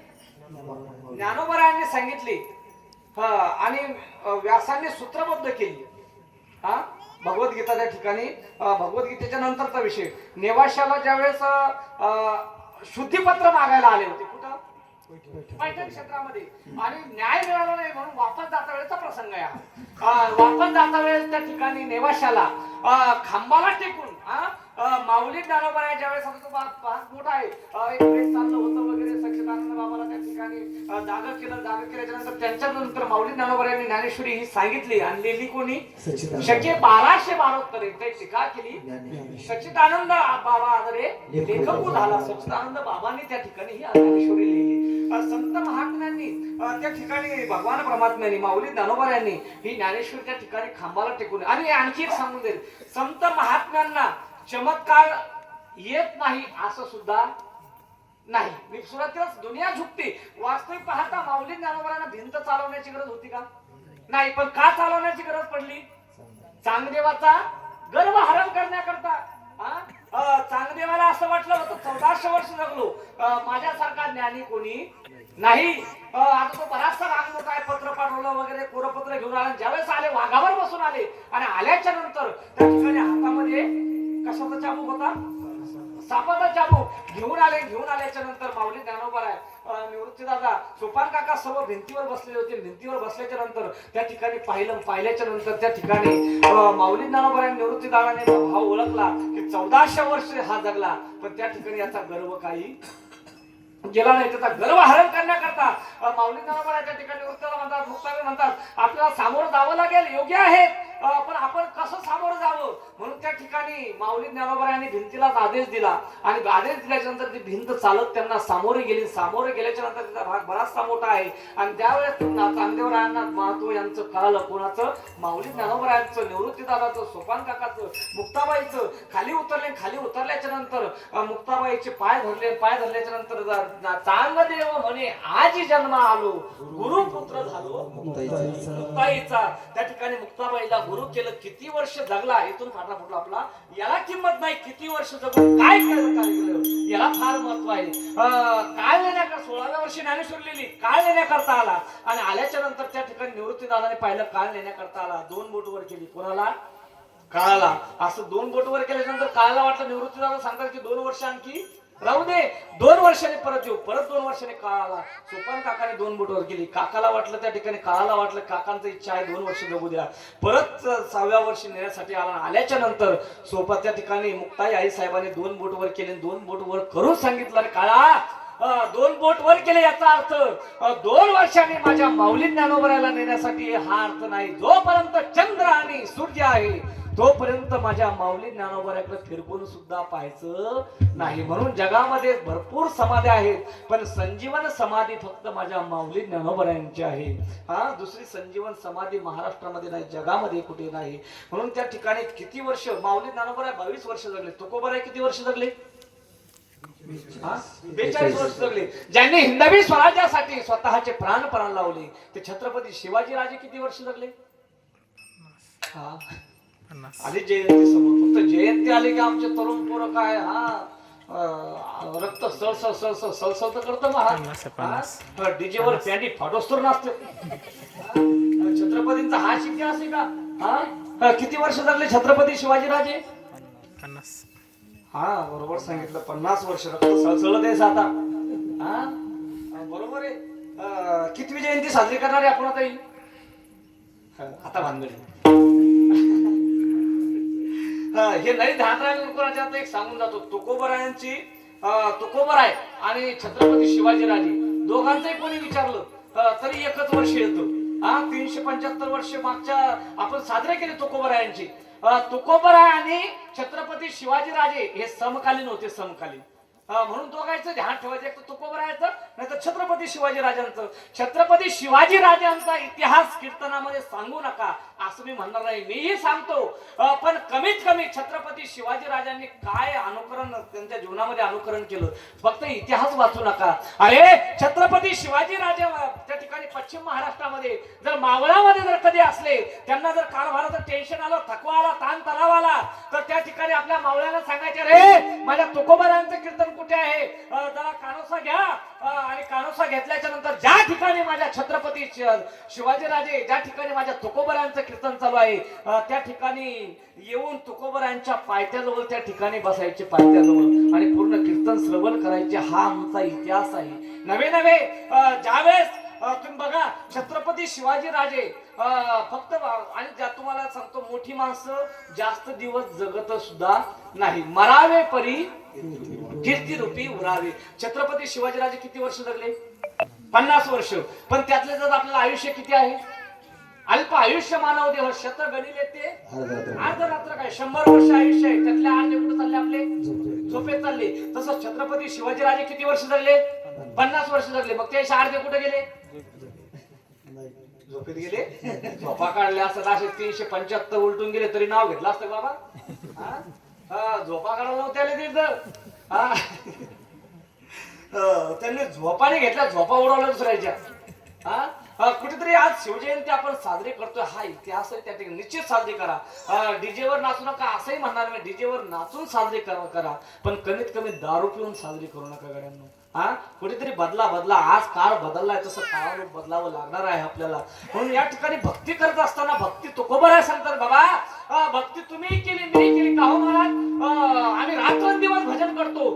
ज्ञानोबरायांनी सांगितली. हा, आणि व्यासांनी सूत्रबद्ध केली. हा, भगवद्गीता त्या ठिकाणी भगवद्गीतेच्या नंतरचा विषय. नेवाशाला ज्यावेळेस शुद्धीपत्र मागायला आले होते, कुठं? पैठण क्षेत्रामध्ये. आणि न्याय मिळाला नाही म्हणून वापस जाता वेळेचा प्रसंग आहे हा. वापस जाता वेळेस त्या ठिकाणी नेवाशाला खांबाला टेकून माऊली ज्ञानोबा ज्यावेळेस तो भाग मोठा आहे, एक वेळेस चाललं होतं वगैरे, सच्चिदानंद बाबाला त्या ठिकाणी जागा केल्याच्या नंतर त्यांच्या नंतर माऊली ज्ञानोबा यांनी ज्ञानेश्वरी ही सांगितली. आणि लिहिली कोणी? शके 1272 काही टीका केली. सच्चिदानंद बाबा आदरे लेखक झाला. सच्चिदानंद बाबांनी त्या ठिकाणी ही ज्ञानेश्वरी लिहिली. संत महात्म्यांनी त्या ठिकाणी भगवान परमात्म्यांनी माऊली ज्ञानोबा यांनी ही ज्ञानेश्वरी त्या ठिकाणी खांबाला टेकून. आणि आणखी एक सांगून देईल, संत महात्म्यांना चमत्कार येत नाही असं सुद्धा नाही. मी सुरुवातीलाच दुनिया झुकते. वास्तविक पाहता माऊली ज्ञानोबांना भिंत चालवण्याची गरज होती का? नाही. पण का चालवण्याची गरज पडली? चांगदेवाचा गर्व हरण करण्याकरता. चांगदेवाला असं वाटलं होतं 1400 वर्ष जगलो, माझ्यासारखा ज्ञानी कोणी नाही. आता तो बराचसा राग मोठा आहे, पत्र पाठवलं वगैरे, कोरपत्र घेऊन आले. ज्यावेळेस आले वाघावर बसून आले. आणि आल्याच्या नंतर त्या ठिकाणी हातामध्ये कशाचा चाबूक होता? सापाचा चाबूक घेऊन आले. घेऊन आल्याच्या नंतर माऊली ज्ञानोबा निवृत्तीदादा, सोपान काका सर्व भिंतीवर बसलेले होते. भिंतीवर बसल्याच्या नंतर त्या ठिकाणी पाहिल्याच्या नंतर त्या ठिकाणी माऊली ज्ञानोबा निवृत्तीदादाने भाव ओळखला की 1400 वर्ष हा जगला, पण त्या ठिकाणी याचा गर्व काही गेला नाही. त्याचा गर्व हरण करण्याकरता माऊली ज्ञानोबा त्या ठिकाणी निवृत्तीला म्हणतात, मुक्तावे म्हणतात, आपल्याला सामोरं जावं लागेल, योग्य आहे, पण आपण कसं सामोरं जावं? म्हणून त्या ठिकाणी माऊली ज्ञानोबा यांनी भिंतीलाच आदेश दिला. आणि आदेश दिल्याच्या नंतर ती भिंत चालत त्यांना सामोरे गेली. सामोरे गेल्याच्या नंतर तिचा भाग बराचसा मोठा आहे. आणि त्यावेळेस चांगदेवरायांना महत्व यांचं कळालं. कोणाचं? माऊली ज्ञानोबा यांचं, निवृत्तीदादाचं, सोपान काकाचं, मुक्ताबाईचं. खाली उतरले. खाली उतरल्याच्या नंतर मुक्ताबाईचे पाय धरले. पाय धरल्याच्या नंतर चांगदेव म्हणे, आज जन्म आलो, गुरुपुत्र झालो मुक्ताईचा. त्या ठिकाणी मुक्ताबाईला गुरु केलं. किती वर्ष जगला इथून फाटा फुटला आपला, याला किंमत नाही. किती वर्ष जगून काय केलं याला फार महत्व आहे. काळ लेण्याकरता 16व्या वर्षी ज्ञानेश्वरी लिहिली. काळ लेण्याकरता आला. आणि आल्याच्या नंतर त्या ठिकाणी निवृत्तीदादाने पाहिलं, काळ लेण्याकरता आला. 2 बोट वर केली. कोणाला? काळाला. असं 2 बोट वर केल्यानंतर काळाला वाटलं, निवृत्तीदादा सांगतात की 2 वर्ष आणखी राहू दे, 2 वर्षांनी परत येऊ. परत 2 वर्षांनी काळाला. सोपान काकाने 2 बोट वर केली. काकाला वाटलं, त्या ठिकाणी काळाला वाटलं काकांची इच्छा आहे 2 वर्ष जगू द्या. परत 6व्या वर्षी नेण्यासाठी आला. आल्याच्या नंतर सोपा त्या ठिकाणी मुक्ताई आई साहेबांनी 2 बोट वर केले. 2 बोट वर करून सांगितलं, अरे काळा 2 बोट वर केले याचा अर्थ 2 वर्षांनी माझ्या माऊली ज्ञानोबराला नेण्यासाठी हा अर्थ नाही. जोपर्यंत चंद्र आणि सूर्य आहे तोपर्यंत माझ्या माऊली ज्ञानोबराकडे फिरकून सुद्धा पाहायचं नाही. म्हणून जगामध्ये भरपूर समाधी आहेत, पण संजीवन समाधी फक्त माझ्या माऊली ज्ञानोबा यांची आहे. दुसरी संजीवन समाधी महाराष्ट्रामध्ये नाही, जगामध्ये कुठे नाही. म्हणून त्या ठिकाणी किती वर्ष माऊली ज्ञानोबा 22 वर्ष जगले. तुकोबराय किती वर्ष जगले? 42 वर्ष जगले. ज्यांनी हिंदवी स्वराज्यासाठी स्वतःचे प्राण लावले ते छत्रपती शिवाजी राजे किती वर्ष जगले? आली जयंती समोर. फक्त जयंती आली की आमचे तरुण पोरं काय रक्त सळसळ तर करतं महाराज. डीजे वर पॅन्टी फाटोस्तर नाचते. छत्रपतींचा हा इतिहास आहे का? किती वर्ष जगले छत्रपती शिवाजी राजे? 50. बरोबर सांगितलं. 50 वर्ष रक्त सळसळत आहे आता. बरोबर आहे. कितवी जयंती साजरी करणार आहे आपण आता भानगडी. हे नाही ध्यान राहिलं. आता एक सांगून जातो. तुकोबरायांची तुकोबराय आणि छत्रपती शिवाजीराजे दोघांचंही कोणी विचारलं तरी एकच वर्ष येतं. 375 वर्ष मागच्या आपण साजरे केले तुकोबरायांची. तुकोबराय आणि छत्रपती शिवाजीराजे हे समकालीन होते. समकालीन म्हणून दोघांचं ध्यान ठेवायचं, एक तर तुकोबरायचं नाही तर छत्रपती शिवाजी राजांचं. छत्रपती शिवाजी राजांचा इतिहास कीर्तनामध्ये सांगू नका असं मी म्हणणार नाही, मीही सांगतो. पण कमीत कमी छत्रपती शिवाजी राजांनी काय अनुकरण त्यांच्या जीवनामध्ये अनुकरण केलं, फक्त इतिहास वाचू नका. अरे छत्रपती शिवाजी राजा त्या ठिकाणी पश्चिम महाराष्ट्रामध्ये जर मावळामध्ये जर कधी असले, त्यांना जर कारभाराचं टेन्शन आलं, थकवा आला, ताण तणाव आला, तर त्या ठिकाणी आपल्या मावळ्याला सांगायचे, रे माझ्या तुकोबारांचं कीर्तन कुठे आहे, जरा कानोसा घ्या. आणि कानोसा घेतल्याच्या नंतर ज्या ठिकाणी माझ्या छत्रपती शिवाजीराजे, ज्या ठिकाणी माझ्या तुकोबरांचं कीर्तन चालू आहे, त्या ठिकाणी येऊन तुकोबरांच्या पायथ्याजवळ त्या ठिकाणी बसायचे, पायथ्याजवळ, आणि पूर्ण कीर्तन श्रवण करायचे. हा आमचा इतिहास आहे. नवे नवे ज्यावेळेस तुम्ही बघा छत्रपती शिवाजी राजे फक्त, आणि ज्या तुम्हाला सांगतो, मोठी माणसं जास्त दिवस जगत सुद्धा नाही, मरावे परी कीर्ती रूपी उरावे. छत्रपती शिवाजीराजे किती वर्ष जगले? 50 वर्ष. पण त्यातले जर आपल्याला आयुष्य किती आहे? अल्प आयुष्य मानव देह शत गणिले ते अर्धरात्र काय 100 वर्ष आयुष्य आहे, त्यातले अर्धे कुठे चालले? आपले झोपेत चालले. तसं छत्रपती शिवाजीराजे किती वर्ष जगले? 50 वर्ष जगले. मग ते अर्धे कुठे गेले? झोपेत गेले. झोपा काढल्या असतात असे 375 उलटून गेले तरी नाव घेतलं असतं बाबा. झोपा काढायला नव्हते तिथं, त्यांनी झोपाने घेतल्या, झोपा उडवल्या दुसऱ्याच्या. कुठेतरी आज शिवजयंती आपण साजरी करतोय, हा इतिहास आहे, त्या ठिकाणी निश्चित साजरी करा. डीजेवर नाचू नका असंही म्हणणार मी, डीजेवर नाचून साजरी करा, पण कमीत कमी दारू पिऊन साजरी करू नका गड्यांनो. कुठेतरी बदला. आज काळ बदललाय, तसं काळ बदलावं लागणार आहे आपल्याला. म्हणून या ठिकाणी भक्ती करत असताना, भक्ती तुकोबराय सांगतात, बाबा भक्ती तुम्ही केली, मी केली का हो महाराज? आम्ही रात्रंदिवस भजन करतो,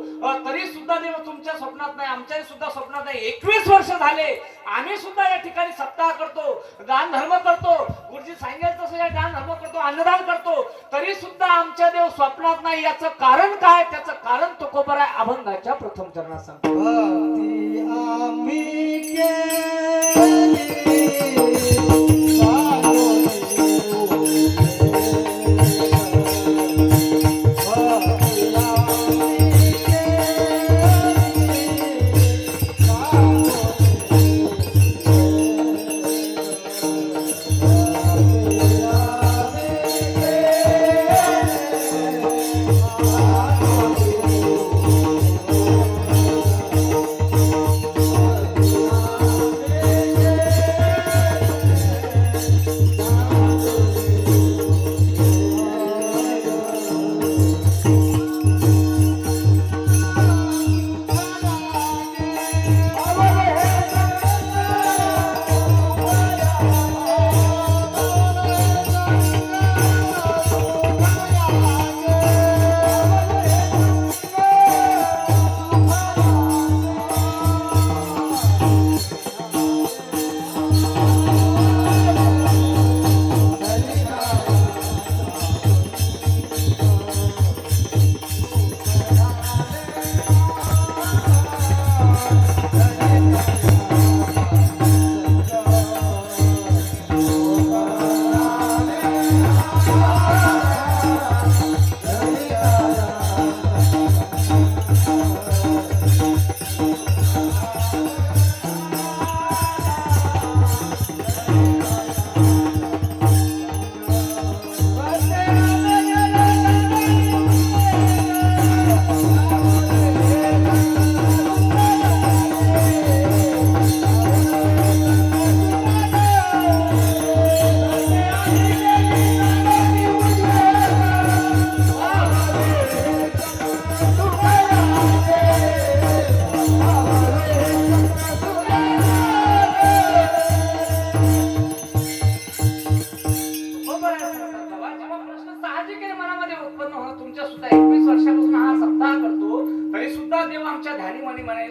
तरी सुद्धा देव तुमच्या स्वप्नात नाही, आमच्याही सुद्धा स्वप्नात नाही. 21 वर्ष झाले आम्ही सुद्धा या ठिकाणी सप्ताह करतो, दान धर्म करतो, गुरुजी सांगेल तसं या दान धर्म करतो, अन्नदान करतो, तरी सुद्धा आमच्या देव स्वप्नात नाही. याचं कारण काय? त्याचं कारण तुकोबराय अभंगाच्या प्रथम चरणात सांगतो. आम्ही केली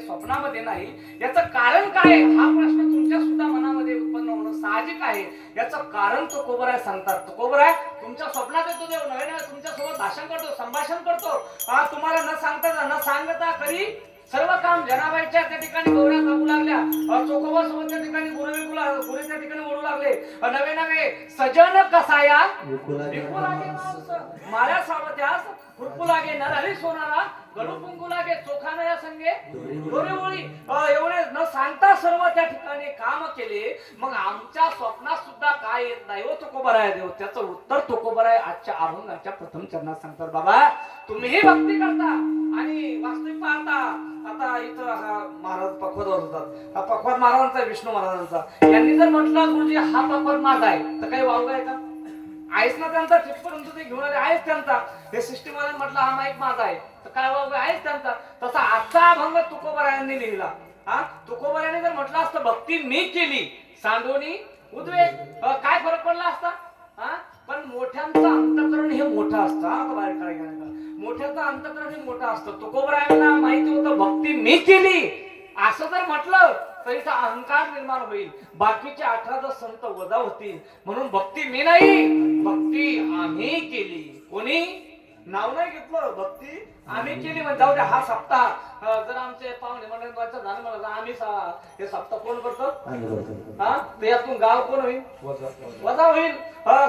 स्वप्नामध्ये नाही. याचं कारण काय? हा प्रश्न तुमच्या सुद्धा मनामध्ये उत्पन्न होणं साहजिक आहे. याचं कारण तो कोबराय सांगतात. तो कोबराय तुमच्या स्वप्नात येतो, देव नव्हे नव्हे तुमच्या सोबत भाषण करतो, संभाषण करतो. तुम्हाला न सांगता करी सर्व काम जनाबाईच्या त्या ठिकाणी गौऱ्या कापू लागल्या, चोकोबा सोबत त्या ठिकाणी गुरे त्या ठिकाणी ओढू लागले. नवे नवे सजन कसाया माळ्या सावत्यास खुरपू लागे नरहरी सोनारा गडू कुंकू लागे चोखाना या संगे दोरेवळी एवढे न सांगता सर्व त्या ठिकाणी काम केले. मग आमच्या स्वप्नात सुद्धा काय येत नाही हो तुकोबराय देव. त्याचं उत्तर तुकोबराय आजच्या अभंगाच्या प्रथम चरणात सांगतात. बाबा तुम्हीही भक्ती करता आणि वास्तविक पाहता आता इथं हा महाराज पखवादवर होतात. हा पखवाद महाराजांचा विष्णू महाराजांचा. यांनी जर म्हटलं गुरुजी हा पखवाद माझा आहे तर काही वावगा आहे का? आहेच ना त्यांचा. तिथपर्यंत ते घेऊन आले आहेच त्यांचा. हे सिस्टीमवाल्याने म्हटलं हा माईक माझा आहे तर काय वावगा आहेच त्यांचा. तसा आजचा अभंग तुकोबरायांनी लिहिला. हा तुकोबरायांनी जर म्हटलं असतं भक्ती मी केली सांडोनी उद्वेग काय फरक पडला असता. हा पण मोठ्यांचं अंतःकरण हे मोठं असतं. आता बाहेर काय मोठ्याचं अंतःकरण हे मोठं असतं. तुकोबरायांना माहिती होतं भक्ती मी केली असं जर म्हटलं तरीचा अहंकार निर्माण होईल. बाकीचे 18 संत वजा होतील. म्हणून भक्ती मी नाही भक्ती आम्ही केली. कोणी नाव नाही घेतलं भक्ती आम्ही केली म्हणजे जाऊ द्या. हा सप्ताह जर आमचे पाहुणे मंडळाचं झालं म्हणलं आम्ही हे सप्ताह कोण करतो. हा ते यातून गाव कोण होईल वजा होईल.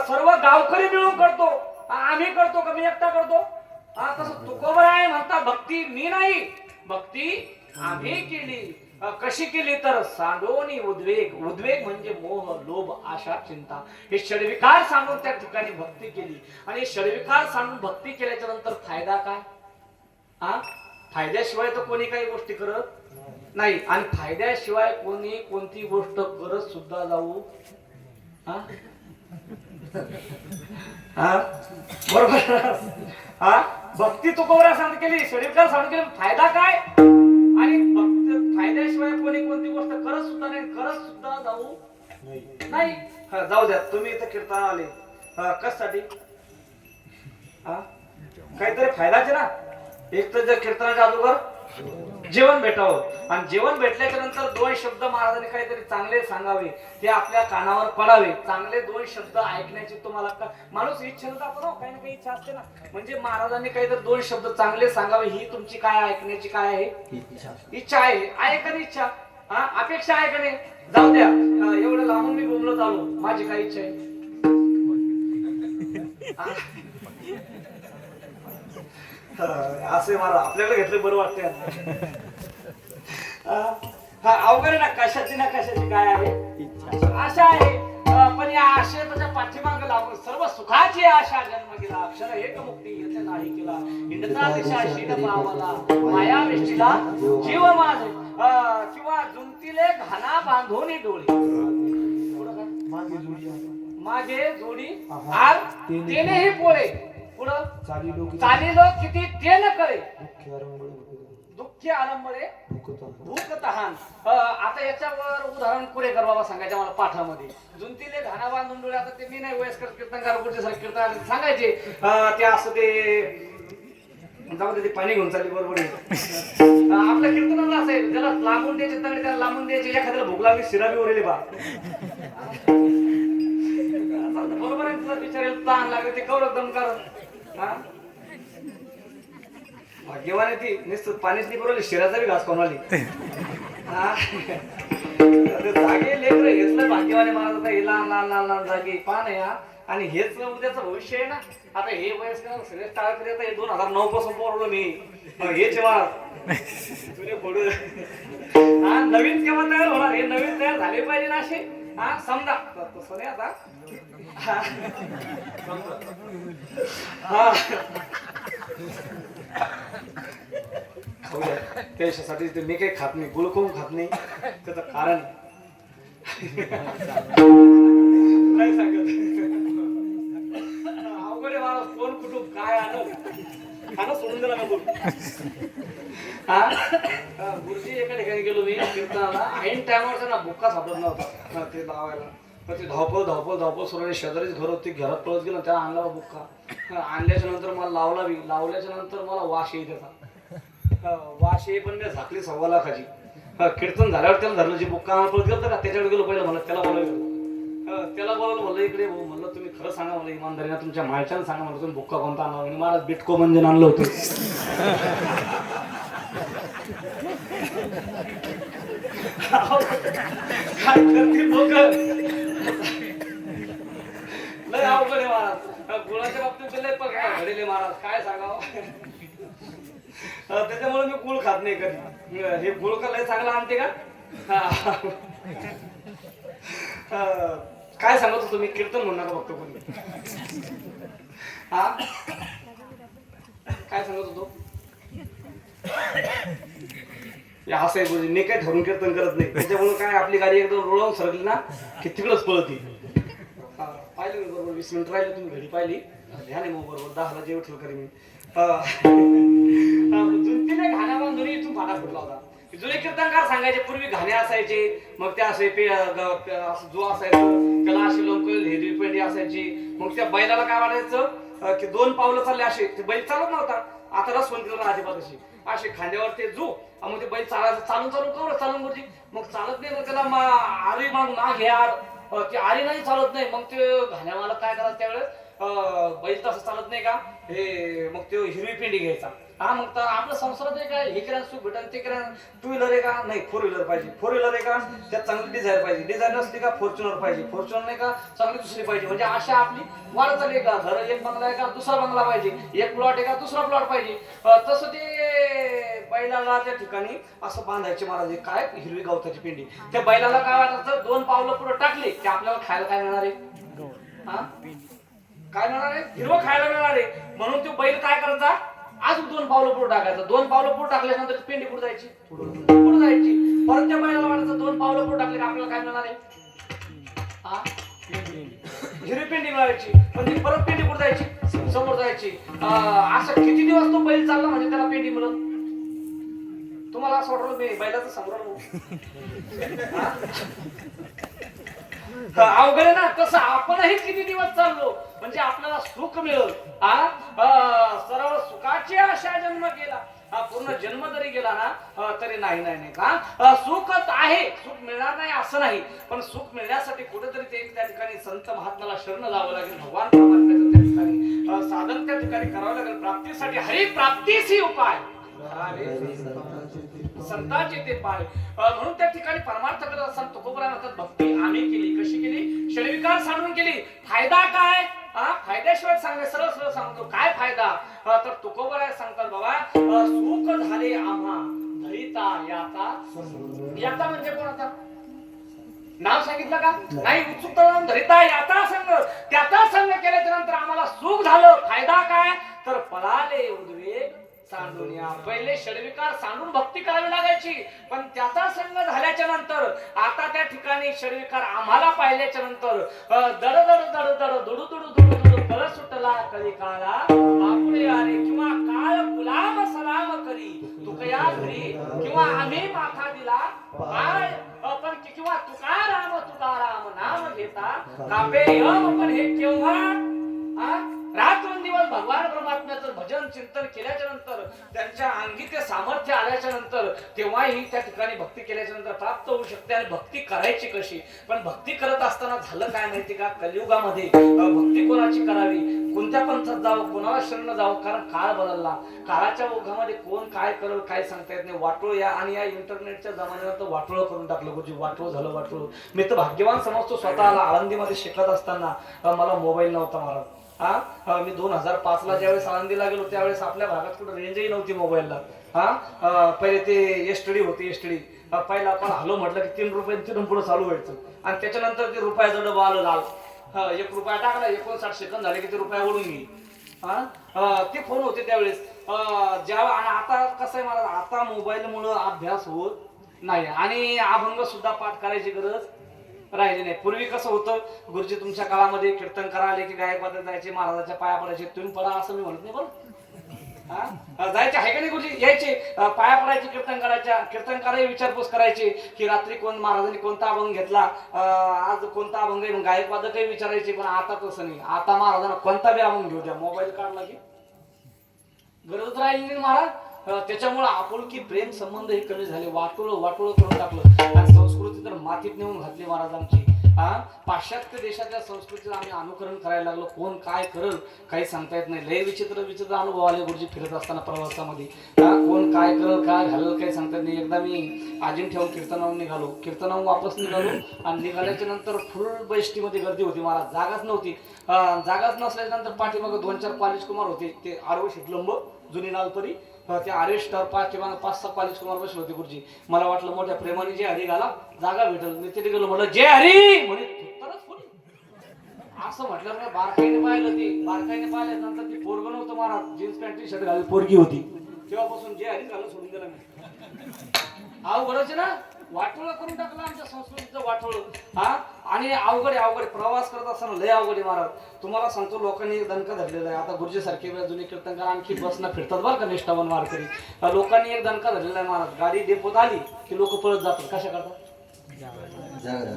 सर्व गावकरी मिळून करतो. आम्ही करतो का मी एकटा करतो. हा तसं तुकोबराय म्हणतात भक्ती मी नाही भक्ती आम्ही केली. कशी केली तर सांडोनी उद्वेग. उद्वेग म्हणजे मोह लोभ आशा चिंता हे षडविकार सांडून त्या ठिकाणी भक्ती केली. आणि षडविकार सांडून भक्ती केल्याच्या नंतर फायदा काय. हा फायद्याशिवाय तर कोणी काही गोष्टी करत नाही. आणि फायद्याशिवाय कोणी कोणती गोष्ट करत सुद्धा जाऊ हा बरोबर. हा भक्ती तुकोबरा सांग केली षडविकार सांडून केली फायदा काय. आणि फायद्याशिवाय कोणी कोणती गोष्ट करत सुद्धा नाही करत सुद्धा जाऊ नाही. जाऊ द्या तुम्ही इथं कीर्तन आले कशासाठी. काहीतरी फायदाचे ना. एक तर जर कीर्तनाच्या अगोदर जेवण भेटावं आणि जेवण भेटल्याच्या नंतर 2 शब्द महाराजांनी काहीतरी चांगले सांगावे ते आपल्या कानावर पडावे. चांगले 2 शब्द ऐकण्याची तुम्हाला माणूस इच्छा आपण काही ना काही इच्छा असते ना. म्हणजे महाराजांनी काहीतरी 2 शब्द चांगले सांगावे ही तुमची काय ऐकण्याची काय आहे इच्छा आहे. आहे का नाही इच्छा. हा अपेक्षा आहे का नाही. जाऊ द्या एवढं लांबून मी बोललो चालू माझी काय इच्छा आहे. असे मला आपल्याकडे घेतलं बरं वाटतंय. हा अवघड ना कशाची काय आहे आशा आहे. पण या आशेच्या पाठीमागे लागून सर्व सुखाची आशा जन्म गेला. अक्षर एक मुक्ती येथे नाही केला. इंद्रा दिशा शीन पावला माया वेष्टीला जीव माझे किंवा जुंतीले घाना बांधोनी डोळे मागे जोडी आर तेनेही पोळे पुढं चालिलो किती ते न कळे दुःखी आलंबळे भूक तहान. आता याच्यावर उदाहरण पुढे कर बाबा सांगायचं मला पाठामध्ये. जुंतीले घाना बांधून डोळे. आता ते मी नाही वयस्कर कीर्तनकार गुरुजी सारखे कीर्तन सांगायचे ते असं ते जाऊ दे. ते पाणी घेऊन चालली बरोबर आपल्या कीर्तनाला असेल त्याला लांबून द्यायचे तगडे त्याला लांबून द्यायचे. एखाद्याला भूक लागली शिरा बी उरले बा बरोबर आहे. तुला विचारेल ताण लागले ते कवरक दमकार. भाग्यवान ती नुसतं पाणीच नाही पुरवली शिराचा बी घास कोणाली. जागे लेकर घेतलं भाग्यवाने महाराज हे लहान लहान लहान लहान जागे पान या. आणि हेच उद्याचं भविष्य आहे ना. आता हे वयस्कर सगळे टाळ करत हे 2009 पासून पोरवलं मी हेच महाराज तुझे फोडू. हा नवीन केव्हा तयार होणार. हे नवीन तयार झाले पाहिजे ना असे. हा समजा तसं नाही आता. त्याच्यासाठी मी काही खात नाही गुळ खाऊन खात नाही. त्याचं कारण नाही सांगत. अवघड मला कोण कुटुंब काय आलं खाणं सोडून दिला ना गुरु. गुरुजी एका ठिकाणी गेलो मी कीर्तनाला. ऐन टायमावर ना बुक्का सापडत नव्हता ते लावायला. मग ते धावपळ सोडून शेजारीच घर होती. घरात पळत गेलो त्याला आणला बुक्का. आणल्याच्या नंतर मला लावल्याच्या नंतर मला वास येई त्याचा. वास येई पण मी झाकली 1.25 लाखाची. कीर्तन झाल्यावर त्याला धरलं जी बुक्का पळत गेलं का त्याच्याकडे गेलो पहिलं म्हणलं त्याला बोलावलं म्हणलं इकडे भाऊ म्हणलं तुम्ही खरं सांगा मला इमानदारीने तुमच्या मालच्यानं सांगा म्हणलं तुम्ही बुक्का कोणता आणला. आणि महाराज बिटको म्हणजे आणलं होतं. काय करतील लोक लय अवघड आहे महाराज. गुळाच्या बाबतीत लय पण घडले महाराज काय सांगावं. त्याच्यामुळे मी गुळ खात नाही कधी. हे गुळ का लय चांगला आणते का. काय सांगत होतो मी कीर्तन म्हणू नका फक्त कोणी. हा काय सांगत होतो. असं आहे गुरुजी मी काय धरून कीर्तन करत नाही. त्याच्यामुळे काय आपली गाडी एकदम रुळवून सरकली ना की तिकडच पळती. पाहिलं मी बरोबर 20 मिनिट राहिले तुम्ही घडी पाहिली ध्यान आहे मग बरोबर 10ला जेव ठेव करी मी. जुनतीने घाण्या बांधून इथून फाटा फुटला होता. जुने कीर्तनकार सांगायचे पूर्वी घाणे असायचे मग त्या असे जो असायचं त्याला अशी लोक हिरवी पेंडी असायची. मग त्या बैलाला काय वाटायचं की 2 पावलं चालले असे ते बैल चालत नव्हता. आता रसवंतीला अजिबात असे खांद्यावर ते जो मग ते बैल चालून कवर चालून गुरुजी मग चालत नाही तर त्याला आरी माग घ्या ती आरी नाही चालत नाही. मग ते घाण्यावाला काय करायचं त्यावेळेस बैल तसं चालत नाही का हे मग ते हिरवी पेंडी घ्यायचा. हा मग तर आपल्या संसारात आहे काय हे किराण सुख भेटन ते किराण 2 व्हीलर आहे का नाही 4 व्हीलर पाहिजे. 4 व्हीलर आहे का त्यात चांगली डिझायर पाहिजे. डिझायर नसली का फॉर्च्युनर पाहिजे. फॉर्च्युनर नाही का चांगली दुसरी पाहिजे. म्हणजे अशा आपली वाढ चालली का घर एक बंगला आहे का दुसरा बंगला पाहिजे. एक प्लॉट आहे का दुसरा प्लॉट पाहिजे. तसं ते बैलाला त्या ठिकाणी असं बांधायचे महाराज काय हिरवी गवताची पेंडी. त्या बैलाला काय वाटायचं 2 पावलं पुढे टाकले की आपल्याला खायला काय मिळणार आहे. हा काय मिळणार आहे हिरवं खायला मिळणार आहे. म्हणून तो बैल काय करायचा अजून 2 पावलं पुढे टाकायचं. 2 पावलं पुढे टाकल्यानंतर पेंडी पुढे जायची पुढे जायची. परत त्या बैलाला वाटायचं 2 पावलं पुढे टाकले की आपल्याला काय मिळणार आहे. हा हिरवी पेंडी मिळायची. पण ती परत पेंडी पुढे जायची समोर जायची. असं किती दिवस तो बैल चालला म्हणजे त्याला पेंडी मिळत. तुम्हाला असं वाटलं मी बैलाचं समोर अवघड आहे ना. तसं आपणही किती दिवस चाललो म्हणजे आपल्याला सुख मिळेल. सर्व सुखाची आशा जन्म गेला. पूर्ण जन्म जरी गेला ना तरी नाही का सुख आहे. सुख मिळणार नाही असं नाही पण सुख मिळण्यासाठी कुठेतरी ते त्या ठिकाणी संत महात्म्याला शरण जावं लागेल. भगवान परमात्म्याचं त्या ठिकाणी साधन त्या ठिकाणी करावं लागेल. प्राप्तीसाठी हरी प्राप्तीची उपाय संतांचे ते पाय. म्हणून त्या ठिकाणी परमार्थ करत असताना तुकोबरा म्हणतात भक्ती आम्ही केली. कशी केली षडविकार सांडून केली. फायदा काय फायद्याशिवाय सांगणे सरळ सरळ सांगतो काय फायदा तर तुकोबरा सांगतात बाबा सुख झाले आम्हा धरिता याता म्हणजे कोणाचा नाव सांगितलं का नाही. उत्सुकता धरिता याता संघ त्याचा संघ केल्याच्या नंतर आम्हाला सुख झालं. फायदा काय तर पळाले उद्वेग सांडून या. पहिले षडविकार सांडून भक्ती करावी लागायची पण त्याचा संग झाल्याच्या नंतर आता त्या ठिकाणी षडविकार आम्हाला पाहिल्याच्या नंतर दड दड दड दड दुडू दुडू दुडू दुडू कळ सुटला कळी काळा आपुळे आले किंवा काळ गुलाम सलाम करी तुकया घरी किंवा आम्ही माथा दिला काय पण किंवा तुकाराम नाम घेता कापे पण हे केव्हा रात्रंदिवस भगवान परमात्म्याचं भजन चिंतन केल्याच्या नंतर त्यांच्या अंगी ते सामर्थ्य आल्याच्या नंतर तेव्हाही त्या ठिकाणी भक्ती केल्याच्या नंतर प्राप्त होऊ शकते. आणि भक्ती करायची कशी पण भक्ती करत असताना झालं काय माहिती का कलियुगामध्ये भक्ती कोणाची करावी कोणत्या पंथात जावं कोणाला शरण जावं कारण काळ बदलला. काळाच्या ओघामध्ये कोण काय करेल काय सांगता येत नाही. वाटोळ या आणि या इंटरनेटच्या जमान्यावर वाटोळ करून टाकलं गुरुजी. वाटोळ झालं वाटोळ. मी तर भाग्यवान समजतो स्वतःला. आळंदीमध्ये शिकत असताना मला मोबाईल नव्हता महाराज. मी 2005 ला ज्यावेळेस आळंदीला गेलो त्यावेळेस आपल्या भागात कुठं रेंजही नव्हती मोबाईलला. पहिले ते एसटीडी होती. एसटीडी पहिला आपण हॅलो म्हटलं की 3 रुपये तिथून पुढे चालू व्हायचं आणि त्याच्यानंतर ते रुपयाचं डबा आलं लाल. 1 रुपया टाकला 59 सेकंद झाले की ते रुपया ओढून गेली. ते फोन होते त्यावेळेस. आणि आता कसं आहे मला आता मोबाईल मुळे अभ्यास होत नाही आणि अभंग सुद्धा पाठ करायची गरज राहिले नाही. पूर्वी कसं होतं गुरुजी तुमच्या काळामध्ये कीर्तन करायला की गायकवाद जायचे महाराजाच्या पाया पडायचे. तुम्ही पडा असं मी म्हणत नाही बरं जायचे आहे का नाही गुरुजी. यायचे पाया पडायचे कीर्तन करायचे विचारपूस करायचे की रात्री कोण महाराजांनी कोणता अभंग घेतला आज कोणता अभंग आहे. गायकवाद काही विचारायचे पण आता तसं नाही. आता महाराजांना कोणता बी अभंग घेऊ द्या मोबाईल काढला की गरज राहिली नाही महाराज. त्याच्यामुळे आपुलकी प्रेम संबंध हे कमी झाले. वाटोळ करून टाकलं आणि संस्कृती तर मातीत नेऊन घातली महाराजांची. हा पाश्चात्य देशाच्या संस्कृतीचं आम्ही अनुकरण करायला लागलो. कोण काय करल काही सांगता येत नाही. लय विचित्र विचित्र अनुभव आले गुरुजी फिरत असताना प्रवासामध्ये. कोण काय करल काय घालल काही सांगता येत नाही. एकदा मी आजीन ठेवून कीर्तनावरून निघालो. कीर्तनावरून वापस निघालो आणि निघाल्याच्या नंतर फुल बैष्टीमध्ये गर्दी होती. मला जागाच नव्हती. जागाच नसल्याच्या नंतर पाठीमागे 2-4 कॉलेज कुमार होते. ते आडवं शिकलंब जुनी नालपरी ते आरेस्टर पाठीमागे 5-6 कॉलेज कुमार बसले होते गुरुजी. मला वाटलं मोठ्या प्रेमाने जय हरी घाला जागा भेटल. मी तिथे गेलो म्हटलं जय हरी म्हणे तरच फुल असं म्हटलं ना. बारकाईने पाहिलं ती बारकाईने पाहिल्यानंतर ती पोरगं नव्हतं महाराज. जीन्स पॅन्ट टी शर्ट घालून पोरगी होती. तेव्हापासून जय हरी घालून सोडून दिला मी. अवघडच ना वाटोळ करून टाकलं आमच्या संस्कृतीचं वाटोळ. आणि अवघड प्रवास करत असताना लय अवघड महाराज. तुम्हाला सांगतो लोकांनी एक दणका धरलेला आहे. आता गुरुजी सारखे जुने कीर्तनकार आणखी बसना फिरतात बरं का निष्ठावान वारकरी. लोकांनी एक दणका धरलेला आहे महाराज. गाडी डेपोत आली की लोक पळत जातात. कशा करतात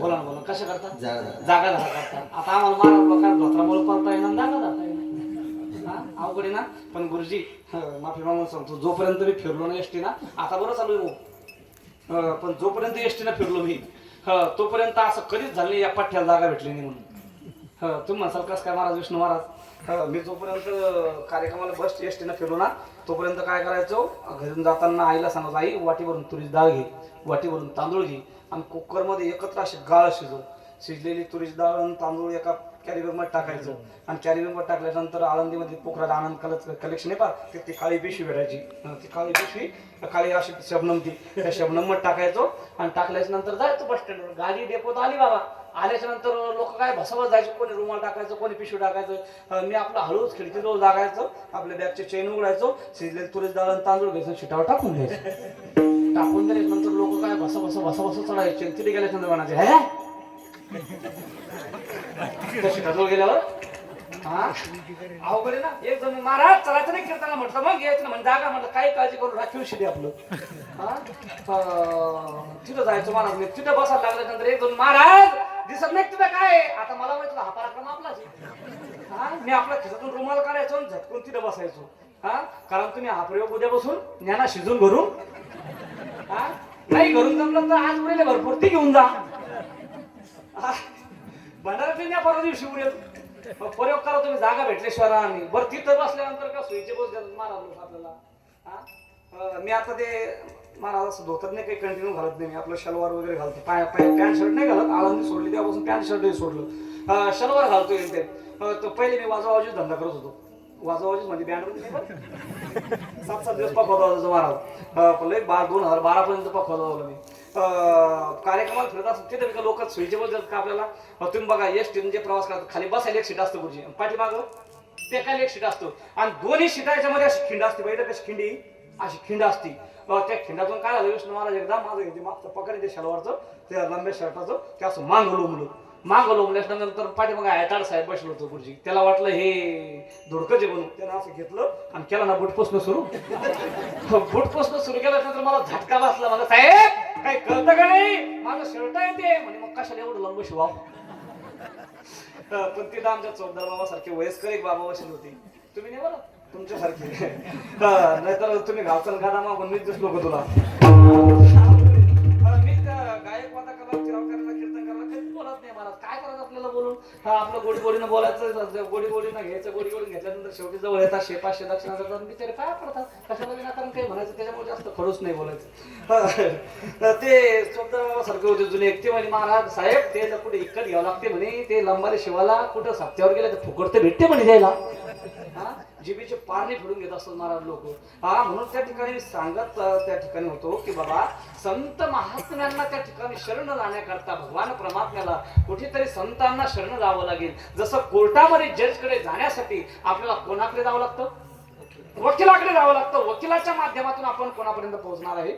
बोला ना बोला कशा करतात जागा धरा करतात. आता आम्हाला महाराज लोकांना धोत्रामुळे पळता येणार जागा जाता येणार. अवघड आहे ना. पण गुरुजी माफी मागून सांगतो जोपर्यंत मी फिरलो ना एसटी ना आता बरं चालू आहे. पण जोपर्यंत एसटीनं फिरलो मी तोपर्यंत असं कधीच झालं नाही या पठ्ठ्याला जागा भेटली नाही म्हणून. तुम्ही म्हणसाल कसं काय महाराज विष्णू महाराज. मी जोपर्यंत कार्यक्रमाला बस एसटीनं फिरलो ना तोपर्यंत काय करायचो घरून जाताना आईला सांगायचो आई वाटीवरून तुरीची डाळ घे वाटीवरून तांदूळ घे आणि कुकरमध्ये एकत्र अशी गाळ शिजव. शिजलेली तुरीची डाळ आणि तांदूळ एका कॅरीबॅगमध्ये टाकायचं आणि कॅरीबॅगमध्ये टाकल्यानंतर आळंदीमध्ये पोखराला आनंद कलेक्शन आहे पा ती काळी पिशवी भेटायची. ती काळी पिशवी काळी अशी शबनम ती त्या शबनममध्ये टाकायचो आणि टाकल्याच्या नंतर जायचो बस स्टँडवर. गाडी डेपोत आली बाबा. आल्याच्या नंतर लोक काय भसावत जायचे. कोणी रुमाल टाकायचं कोणी पिशवी टाकायचं. मी आपलं हळूच खिडकीजवळ जागायचं आपल्या बॅगचे चेन उघडायचो. शिजलेली तुरीची डाळ आणि तांदूळ घ्यायचं शिटावर टाकून द्यायचं. टाकून दिल्यानंतर लोक काय भसा चढायचे. तिथे गेल्याच्या नंतर म्हणायचे हे शिटाजवळ गेल्यावर अवघड आहे ना. एक जण महाराज चलायचं नाही कीर्तनाला म्हटलं मग यायचं ना म्हणजे जागा म्हटलं काही काळजी करून राखीव शिटे आपलं. तिथं जायचं महाराज. मी तिथं बसायला लागल्यानंतर एक जण महाराज दिसत नाही तिथं काय. आता मला माहिती हा पराक्रम आपलाच. मी आपल्या खिशातून रुमाल काढायचो आणि झटकून तिथं बसायचो. कारण तुम्ही हा प्रयोग उद्या बसून ज्ञाना शिजून भरून नाही घरून जमलं तर आज उरेले भरपूर ती घेऊन जा. भंडाऱ्यात या परवा दिवशी उरेल प्रयोग करा तुम्ही जागा भेटल्याशिवाय राहणार. बरं तिथं बसल्यानंतर का सोयीचे बस देतात महाराज आपल्याला. मी आता ते महाराज असं धोतर नाही काही कंटिन्यू घालत नाही. मी आपलं शलवार वगैरे घालतो. पॅन्ट शर्ट नाही घालत. आळंदी सोडली तेव्हापासून पॅन्ट शर्टही सोडलं. शलवार घालतो ते. तो पहिले मी वाजवाजीच धंदा करत होतो. वाजवाजीच म्हणजे बँड 7-7 दिवस पकवता होता महाराज. लय 2012 पर्यंत पकवता होता मी. कार्यक्रमाला फिरत असतो तिथे लोक सोयीचे बोलतात का आपल्याला. तुम्ही बघा एसटीने जे प्रवास करतात खाली बसायला एक सीट असतो गुरुजी पाठीमागं टेकायला एक सीट असतो आणि दोन्ही सीटाच्या मध्ये अशी खिंड असते. बैठक कशी खिंडी अशी खिंड असती. त्या खिंडातून काय झालं विष्णू महाराज एकदा माझं घेते मागचं पकडे ते शलवारचं त्या लंब्या शर्टाचं ते असं माग लोंबल्यानंतर पाठीमागे आयताड साहेब बसलो होतो गुरुजी. त्याला वाटलं हे धुडकचे बनू. त्यानं असं घेतलं आणि केला ना बुटपोसणं सुरू. बुटपोसणं सुरू केल्यानंतर मला झटका बसला. मला साहेब काही कळतं का नाही माझं शर्ट आहे ते म्हणे. मग कशाला एवढं लंब शिवाव. पण तिथं आमच्या चौदार बाबा सारखे वयस्कर एक बाबा बसले होते. तुम्ही नाही बरं तुमच्यासारखे नाहीतर तुम्ही घालचाल गाणा मागून मीच दिसलो का तुला. मी गायक वादा कला फिराव करायला कीर्तन करायला काही बोलत नाही महाराज. काय करायचं आपल्याला बोलून. आपलं गोडीनं बोलायचं गोडीनं घ्यायचं. गोडीनं घेतल्यानंतर शेवटी जवळ येतात 100-500 दक्षिणा करतात. बिचारे काय पडतात कशाला विनाकारण काही म्हणायचं. त्याच्यामुळे जास्त खडूच नाही बोलायचं. ते चौदार बाबा सारखे होते जुने. ते म्हणे महाराज साहेब ते जर कुठे इक्कत घ्यावं लागते म्हणे. ते लंबारे शिवाला कुठं सप्त्यावर गेले तर फुकट ते भेटते म्हणे द्यायला. जिबीचे पारणे फिरून घेत असतात महाराज लोक. म्हणून त्या ठिकाणी सांगत त्या ठिकाणी होतो की बाबा संत महात्म्यांना त्या ठिकाणी शरण जाण्याकरता भगवान परमात्म्याला कुठेतरी संतांना शरण जावं लागेल. जसं कोर्टामध्ये जजकडे जाण्यासाठी आपल्याला कोणाकडे जावं लागतं वकिलाकडे जावं लागतं. वकिलाच्या माध्यमातून आपण कोणापर्यंत पोहोचणार आहे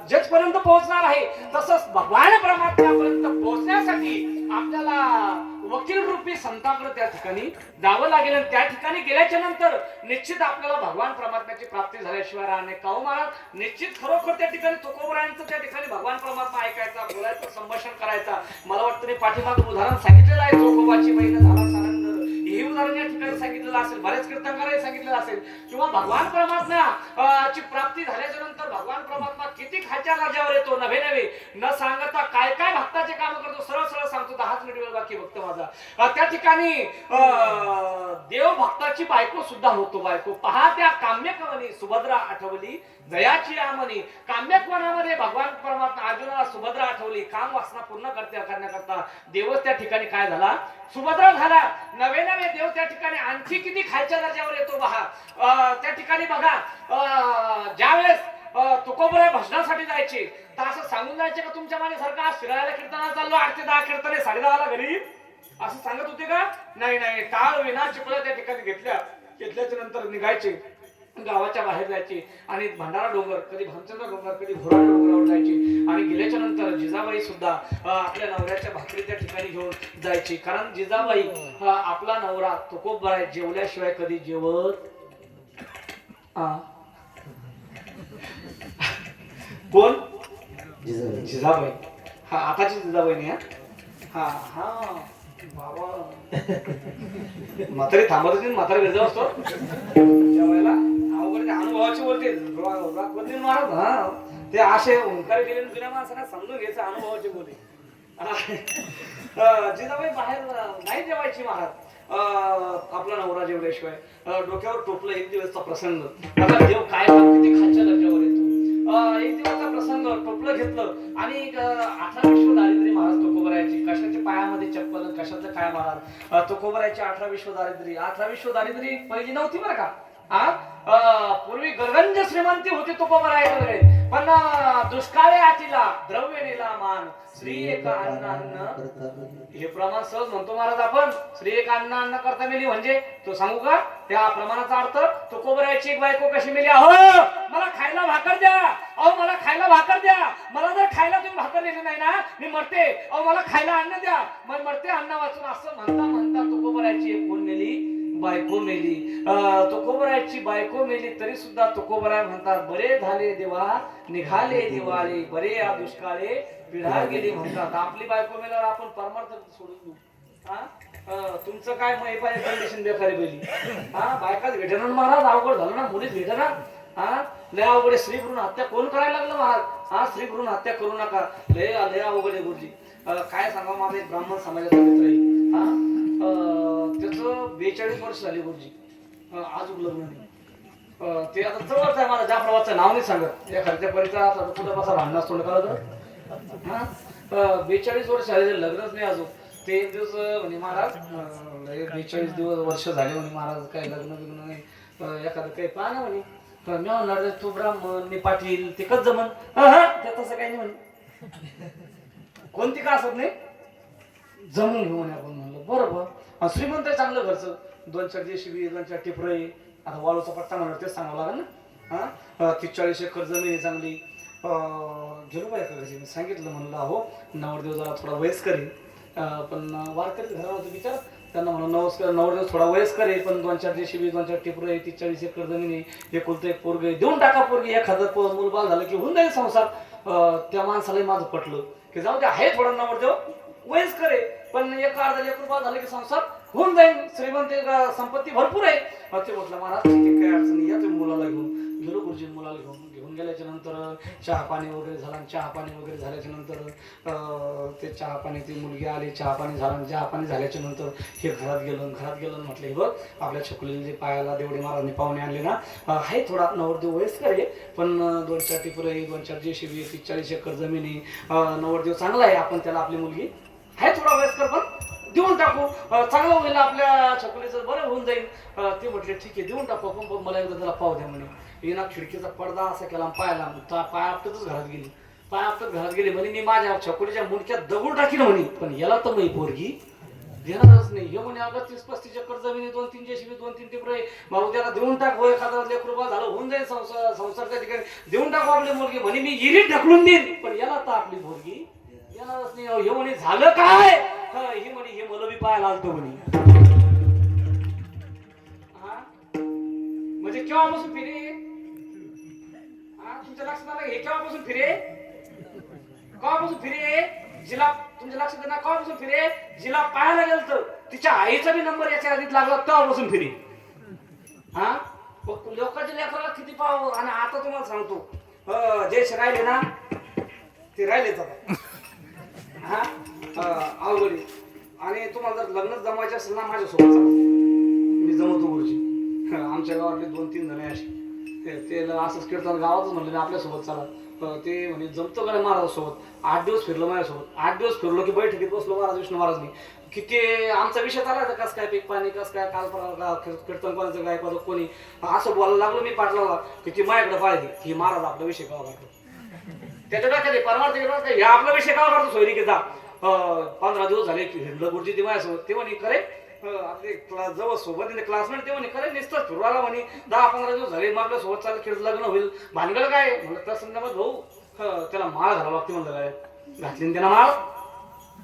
जज पर्यंत पोहोचणार आहे. तसंच भगवान परमात्म्यापर्यंत पोहोचण्यासाठी आपल्याला वकील रूपी संतांकडे त्या ठिकाणी जावं लागेल. आणि त्या ठिकाणी गेल्याच्या नंतर निश्चित आपल्याला भगवान परमात्म्याची प्राप्ती झाल्याशिवाय राहणे. काऊ महाराज निश्चित खरोखर त्या ठिकाणी तुकोबरायांचं त्या ठिकाणी भगवान परमात्मा ऐकायचा बोलायचं संभाषण करायचा. मला वाटतं मी पाठीमागं उदाहरण सांगितलेलं आहे. चोखोबाची महिना झाला सानंद हे उदाहरण या ठिकाणी सांगितलं सांगितलेलं असेल, बरेच कीर्तनकारांनी सांगितलेलं असेल, किंवा भगवान परमात्मा ची प्राप्ती झाल्याच्या नंतर भगवान परमात्मा किती खालच्या दर्जावर येतो नव्हे नव्हे न सांगता काय काय भक्ताचे काम करतो. सरळ सरळ सांगतो, 10 मिनिट वेळ बाकी भक्त माझा. त्या ठिकाणी देव भक्ताची बायको सुद्धा होतो. बायको पहा त्या काम्यकवनी सुभद्रा आठवली जयाची आमनी. काम्यकवनामध्ये भगवान परमात्मा अर्जुनाला सुभद्रा आठवली. काम वासना पूर्ण करण्याकरता देवच त्या ठिकाणी काय झाला, सुभद्रा झाला. नवे नवे देव त्या ठिकाणी आणखी किती खालच्या दर्जावर येतो पहा. त्या ठिकाणी बघा, ज्यावेळेस तुकोबराय भजनासाठी जायचे तर असं सांगून जायचे का तुमच्या माझ्यासारखा आज फिरायला कीर्तनाला चाललो, 8 ते 10 कीर्तने 10:30ला घरी, असं सांगत होते का? नाही नाही, टाळ विना चिपळ्या त्या ठिकाणी घेतल्याच्या नंतर निघायचे, गावाच्या बाहेर जायचे आणि भंडारा डोंगर, कधी भामचंद्र डोंगर, कधी घोराड डोंगरावर जायचे. आणि गेल्याच्या नंतर जिजाबाई सुद्धा आपल्या नवऱ्याच्या भाकरी त्या ठिकाणी घेऊन जायची. कारण जिजाबाई आपला नवरा तुकोबराय जेवल्याशिवाय कधी जेवत कोण? जिजाबाई. हा आताची जिजाबाई नाही. हा हा बाबा म्हातारी थांबत होती, म्हातारी वेळ असतो जेवायला. अवघड अनुभवाची बोलते महाराज. हा ते असे ओंकार गेले जुन्या माणसांना समजून घ्यायचं, अनुभवाचे बोले. जिजाबाई बाहेर नाही जेवायची महाराज. आपला नवरा जेवल्याशिवाय. डोक्यावर टोपलं एक दिवसचा प्रसंग. आता देव काय किती खालच्या दर्जावर येतो. एक दिवसचा प्रसंग, टोपलं घेतलं आणि 18 विश्व दारिद्र्य महाराज तुकोबरायची. कशाच्या पायामध्ये चप्पल, कशाचं काय महाराज. तुकोबरायची 18 विश्व दारिद्र्य. 18 विश्व दारिद्र्य पहिली नव्हती बरं का. पूर्वी गगनज श्रीमंती होती तुकोबरायकडे, पण दुष्काळे आटीला द्रव्य नेला मान. श्री एक अन्न अन्न हे प्रमाण सहज म्हणतो महाराज आपण. श्री एक अन्न अन्न करता मेली म्हणजे तो सांगू का त्या प्रमाणाचा अर्थ. तुकोबरायची एक बायको कशी मेली, अहो मला खायला भाकर द्या, अहो मला खायला भाकर द्या, मला जर खायला तुम्ही भाकर दिली नाही ना मी मरते, अहो मला खायला अन्न द्या, मग मरते अन्न वाचून. असं म्हणता म्हणता तुकोबरायची एक कोण मेली, बायको मेली. तुकोबरायची बायको मेली तरी सुद्धा तुकोबराय म्हणतात, बरे झाले देवा निघाले दिवाळी, बरे या दुष्काळे पिढा गेली म्हणतात. आपली बायको मेल्यावर आपण परमार्थ सोडून देऊ. तुमचं काय महिपाय कंडिशन बेकारी पहिली. बायकाच भेटणार महाराज, अवघड झालं ना, मुलीच भेटणार. लय अवघड. स्त्री भ्रूण हत्या कोण करायला लागलं महाराज. स्त्री भ्रूण हत्या करू नका, लय लय अवघड आहे गुरुजी. काय सांगा, माझा एक ब्राह्मण समाजाचा मित्र आहे. त्याचं 42 वर्ष झाली गुरुजी, अजून लग्न नाही. ते आता जवळच आहे माझा जाफराबादचं नाव नाही सांगत, एखाद्या परिसरात कुठं बसा भांडणास तोंड करत. 42 वर्ष झाले लग्नच नाही अजून. ते एक दिवस म्हणे महाराज 42 वर्ष झाले म्हणे महाराज, काही लग्न बिग्न नाही, एखादं काही पाहा ना म्हणे. मी म्हणणार तू ब्राह्मण मी पाटील ते कच जमन, ते तसं काही नाही म्हणे, कोणती का असत नाही जमून घेऊ म्हणे आपण. म्हणलं बरोबर. श्रीमंत आहे चांगलं घरचं, 2-4 जेसीबी 2-4 टिपरे. आता वाळूचा पट्टा म्हणणार तेच सांगावं लागेल ना. 30-40 एकर जमीन आहे चांगली. गेलो बायका घरी, सांगितलं म्हणलं हो नवरदेव जरा थोडा वयस्कर आहे, पण वारकरी घराला होतं विचार. त्यांना म्हणून नवरदेव थोडा वयस्कर आहे, पण 2-4 जेसीबी 2-4 टिपरे 30-40 एकर जमीन आहे, एकुलतं एक पोरग देऊन टाका. पोरगी एखादं मुलबाळ झालं की होऊन जाईल संसार. त्या माणसालाही माझं पटलं की जाऊ दे, आहे थोडा नवरदेव वयस्कर आहे, पण एक अर्धा लेकरू बाळ झालं की संसार होऊन जाईल, श्रीमंत संपत्ती भरपूर आहे. ते म्हटलं महाराज ठीक आहे, काही अडचण या तुम्ही मुलाला घेऊन. गेलो गुरुजी, मुलाला घेऊन गेल्याच्या नंतर चहा पाणी वगैरे झाला. चहा पाणी वगैरे झाल्याच्या नंतर ते चहा पाणी ती मुलगी आली, चहा पाणी झालं. चहा पाणी झाल्याच्या नंतर हे घरात गेलं म्हटलं हे बघ आपल्या छकुलीला जे पायाला देवडे महाराजांनी पाहुणे आणले ना, आहे थोडा नवरदेव वयस्कर आहे, पण 2-4 टिपरे 2-4 जेसीबी 30-40 एकर जमिनी, नवरदेव चांगला आहे, आपण त्याला आपली मुलगी आहे थोडा वयस्कर पण देऊन टाकू, चांगलं होईल आपल्या छकुलीचं, बरं होऊन जाईल. ते म्हटले ठीक आहे देऊन टाकू आपण, पण मला एकदा त्याला पाहू द्या म्हणे. येणार खिडकीचा पडदा असा केला, पायाला पाय आपटतच घरात गेली म्हणे. मी माझ्या छकुलीच्या मुंडक्यात दगड टाकील म्हणे, पण याला तर मी पोरगी देणारच नाही. हे म्हणे अगं 30-35 एकर जमिनी 2-3 जेसीबी 2-3 टिपरे, भाऊ त्याला देऊन टाक, हो एखादा लेकरू बाळ झालं होऊन जाईल संसार त्या ठिकाणी, देऊन टाकू आपली मुलगी म्हणे. मी इरी ढकलून देईन, पण याला तर आपली पोरगी देणारच नाही. हे म्हणे झालं काय, ही म्हणे हे मला बी पाहायला आलतो म्हणे. म्हणजे केव्हापासून फिरे, तुमच्या लक्षात आलं हे केव्हापासून फिरे जिला तुमच्या लक्षात ना केव्हापासून फिरे, जिला पाहायला गेलं तर तिच्या आईचा बी नंबर याच्या आधीत लागला तेव्हापासून फिरे. हा लोकांच्या लेकराला किती पाव. आणि आता तुम्हाला सांगतो जे राहिले ना ते राहिलेच आता. हा अवघड आहे. आणि तुम्हाला जर लग्न जमवायचे असेल ना माझ्यासोबत चला, मी जमवतो गुरुजी. आमच्या गावातले 2-3 जण आहे असे ते असंच कीर्तन गावातच म्हणलं आपल्यासोबत चला. ते म्हणे जमतो का महाराजासोबत. 8 दिवस फिरलो माझ्यासोबत. 8 दिवस फिरलो की बैठकीत बसलो महाराज विष्णू महाराजनी की ते आमचा विषय चालला होता कस काय पीक पाणी कस काय काल कीर्तन कोणाचं काय पद कोणी असं बोलायला लागलो. मी पाठलावा की ती माझ्याकडे पाहिजे की महाराज आपला विषय का करतो. त्याच्या काय परमार्थ हे आपला विषय का करतो सोयरिकेचा. 15 दिवस झाले की हिंदला गुरुजी ते माझ्यासोबत. ते म्हणे करे आपले क्लास जवळ सोबत क्लासमेट ते म्हणे खरे नुसतं फिरवायला म्हणे 10-15 दिवस झाले मग आपल्या सोबत चाललं खेळ लग्न होईल भानगड काय म्हणलं. त्या संदर्भात भाऊ त्याला माळ घालावं लागते म्हणलं. काय घातली त्याला माळ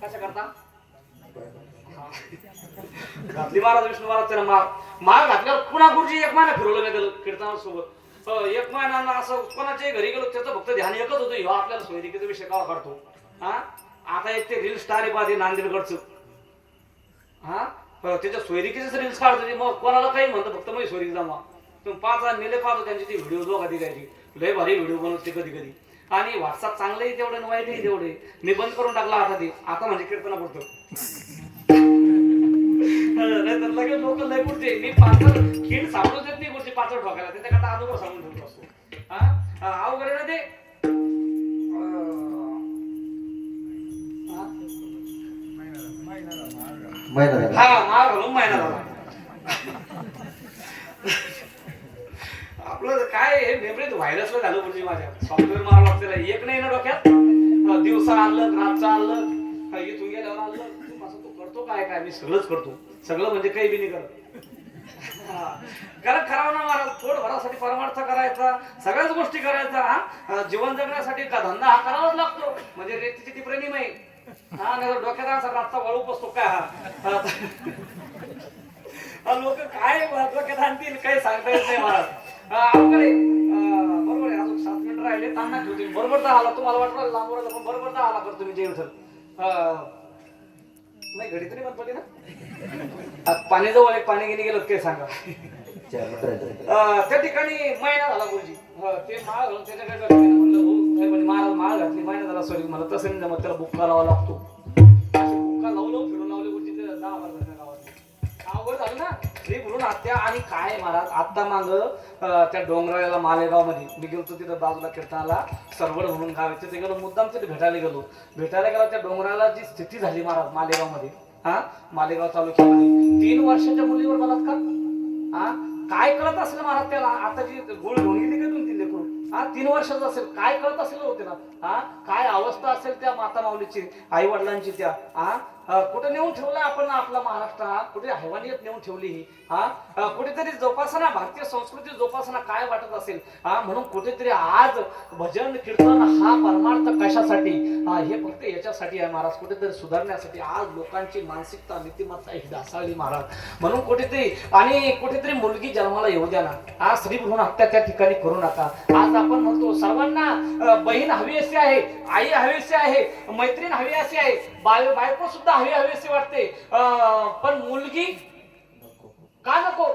कशा करता घातली महाराज विष्णू महाराज त्याला माळ घातल्यावर पुन्हा गुरुजी 1 महिना फिरवलं नाही त्याला कीर्तनासोबत. 1 महिना असं कोणाच्याही घरी गेलो त्याचं फक्त ध्यान एकच होतं ह्यो आपल्याला सोयरिकेचा विषय का काढतो. हा आता एक ते रील स्टार आहे पाहते नांदेडकडचं. हा त्याच्या सोयरिकेचेच रील्स काढतो. मग कोणाला काही म्हणतो फक्त मग सोयरीक जमा तुम्ही 5 नेले पाहतो त्यांची ती व्हिडिओ जो कधी काय लय भारी व्हिडिओ बनवते कधी कधी. आणि व्हॉट्सअप चांगलंही तेवढं आणि वाईटही तेवढे. मी बंद करून टाकला आता ते आता म्हणजे कीर्तना पुरतो. नाही तर लगेच लोक लय पुरते. मी पाचर खीण सापडू देत नाही गोष्टी पाचर ठोकायला त्याच्याकरता अगोदर सांगून ठेवतो असतो. हा अवघड ना ते. हा मार घालून महिना झाला. आपलं काय हे मेमरीत व्हायरसला झालं म्हणजे माझ्या सॉफ्टवेअर मारावं लागतं. एक नाही ना डोक्यात दिवसा आणलं रातचं आणलं इथून गेल्यावर आणलं. तू करतो काय काय मी सगळंच करतो. सगळं म्हणजे काही बी नाही करत. कारण करावं ना महाराज पोट भरासाठी परमार्थ करायचा सगळ्याच गोष्टी करायचा. हा जीवन जगण्यासाठी का धंदा हा करावाच लागतो. म्हणजे रेतीची टिपणी नाही. हा नाही डोक्यात असा रातचा वळू बसतो काय हा लोक काय डोक्यात आणतील काही सांगता येत नाही महाराज. अवघडे बरोबर आहे. अजून 7 मिनिटं राहिले ताना ठेवतील. बरोबर 10 आला तुम्हाला वाटलं लांबवर आला पण बरोबर 10 आला करतो मी जय विठ्ठल. नाही घडी तरी बंद पडली ना. पाणी जवळ एक पाणी घेणे गेलं काय सांगा. त्या ठिकाणी महिना झाला गुरुजी ते माळ घालून त्याच्याकडे म्हणलं हो महाराज माळ घातली महिना झाला सॉरी मला तसं नाही जमत त्याला बुक्का लावा लागतो. बुक्का लावलं फिरून लावले गुरुजी 10-12 गावात आवड झालं ना मी म्हणून आत्या. आणि काय महाराज आत्ता माग त्या डोंगराळ्याला मालेगाव मध्ये मी गेलो तिथं बाजूला कीर्तनाला सरवड म्हणून गाव आहे तिथे गेलो मुद्दाम तिथे भेटायला गेलो त्या डोंगराला जी स्थिती झाली महाराज मालेगाव मध्ये. हा मालेगाव तालुक्यामध्ये 3 वर्षाच्या मुलीवर बलात्कार. हा काय कळत असेल महाराज त्याला. आता जी गोळ घेऊन गेली का 2-3 लेकरून. हा 3 वर्षाचा असेल काय कळत असेल होते ना. हा काय अवस्था असेल त्या माता माऊलीची आई वडिलांची त्या. हा कुठे नेऊन ठेवला आपण आपला महाराष्ट्र. हा कुठे हैवानियत नेऊन ठेवली ही. हा कुठेतरी जोपासना भारतीय संस्कृती जोपासना काय वाटत असेल. हा म्हणून कुठेतरी आज भजन कीर्तन हा परमार्थ कशासाठी हे फक्त याच्यासाठी आहे महाराज. कुठेतरी सुधारण्यासाठी आज लोकांची मानसिकता नीतिमत्ता ही ढासळली महाराज. म्हणून कुठेतरी आणि कुठेतरी मुलगी जन्माला येऊ द्या ना. आज स्त्री भ्रूण हत्या त्या ठिकाणी करू नका. आज आपण म्हणतो सर्वांना बहीण हवी अशी आहे आई हवी अशी आहे मैत्रीण हवी अशी आहे बायको सुद्धा हवी अशी वाटते. पण मुलगी का नको.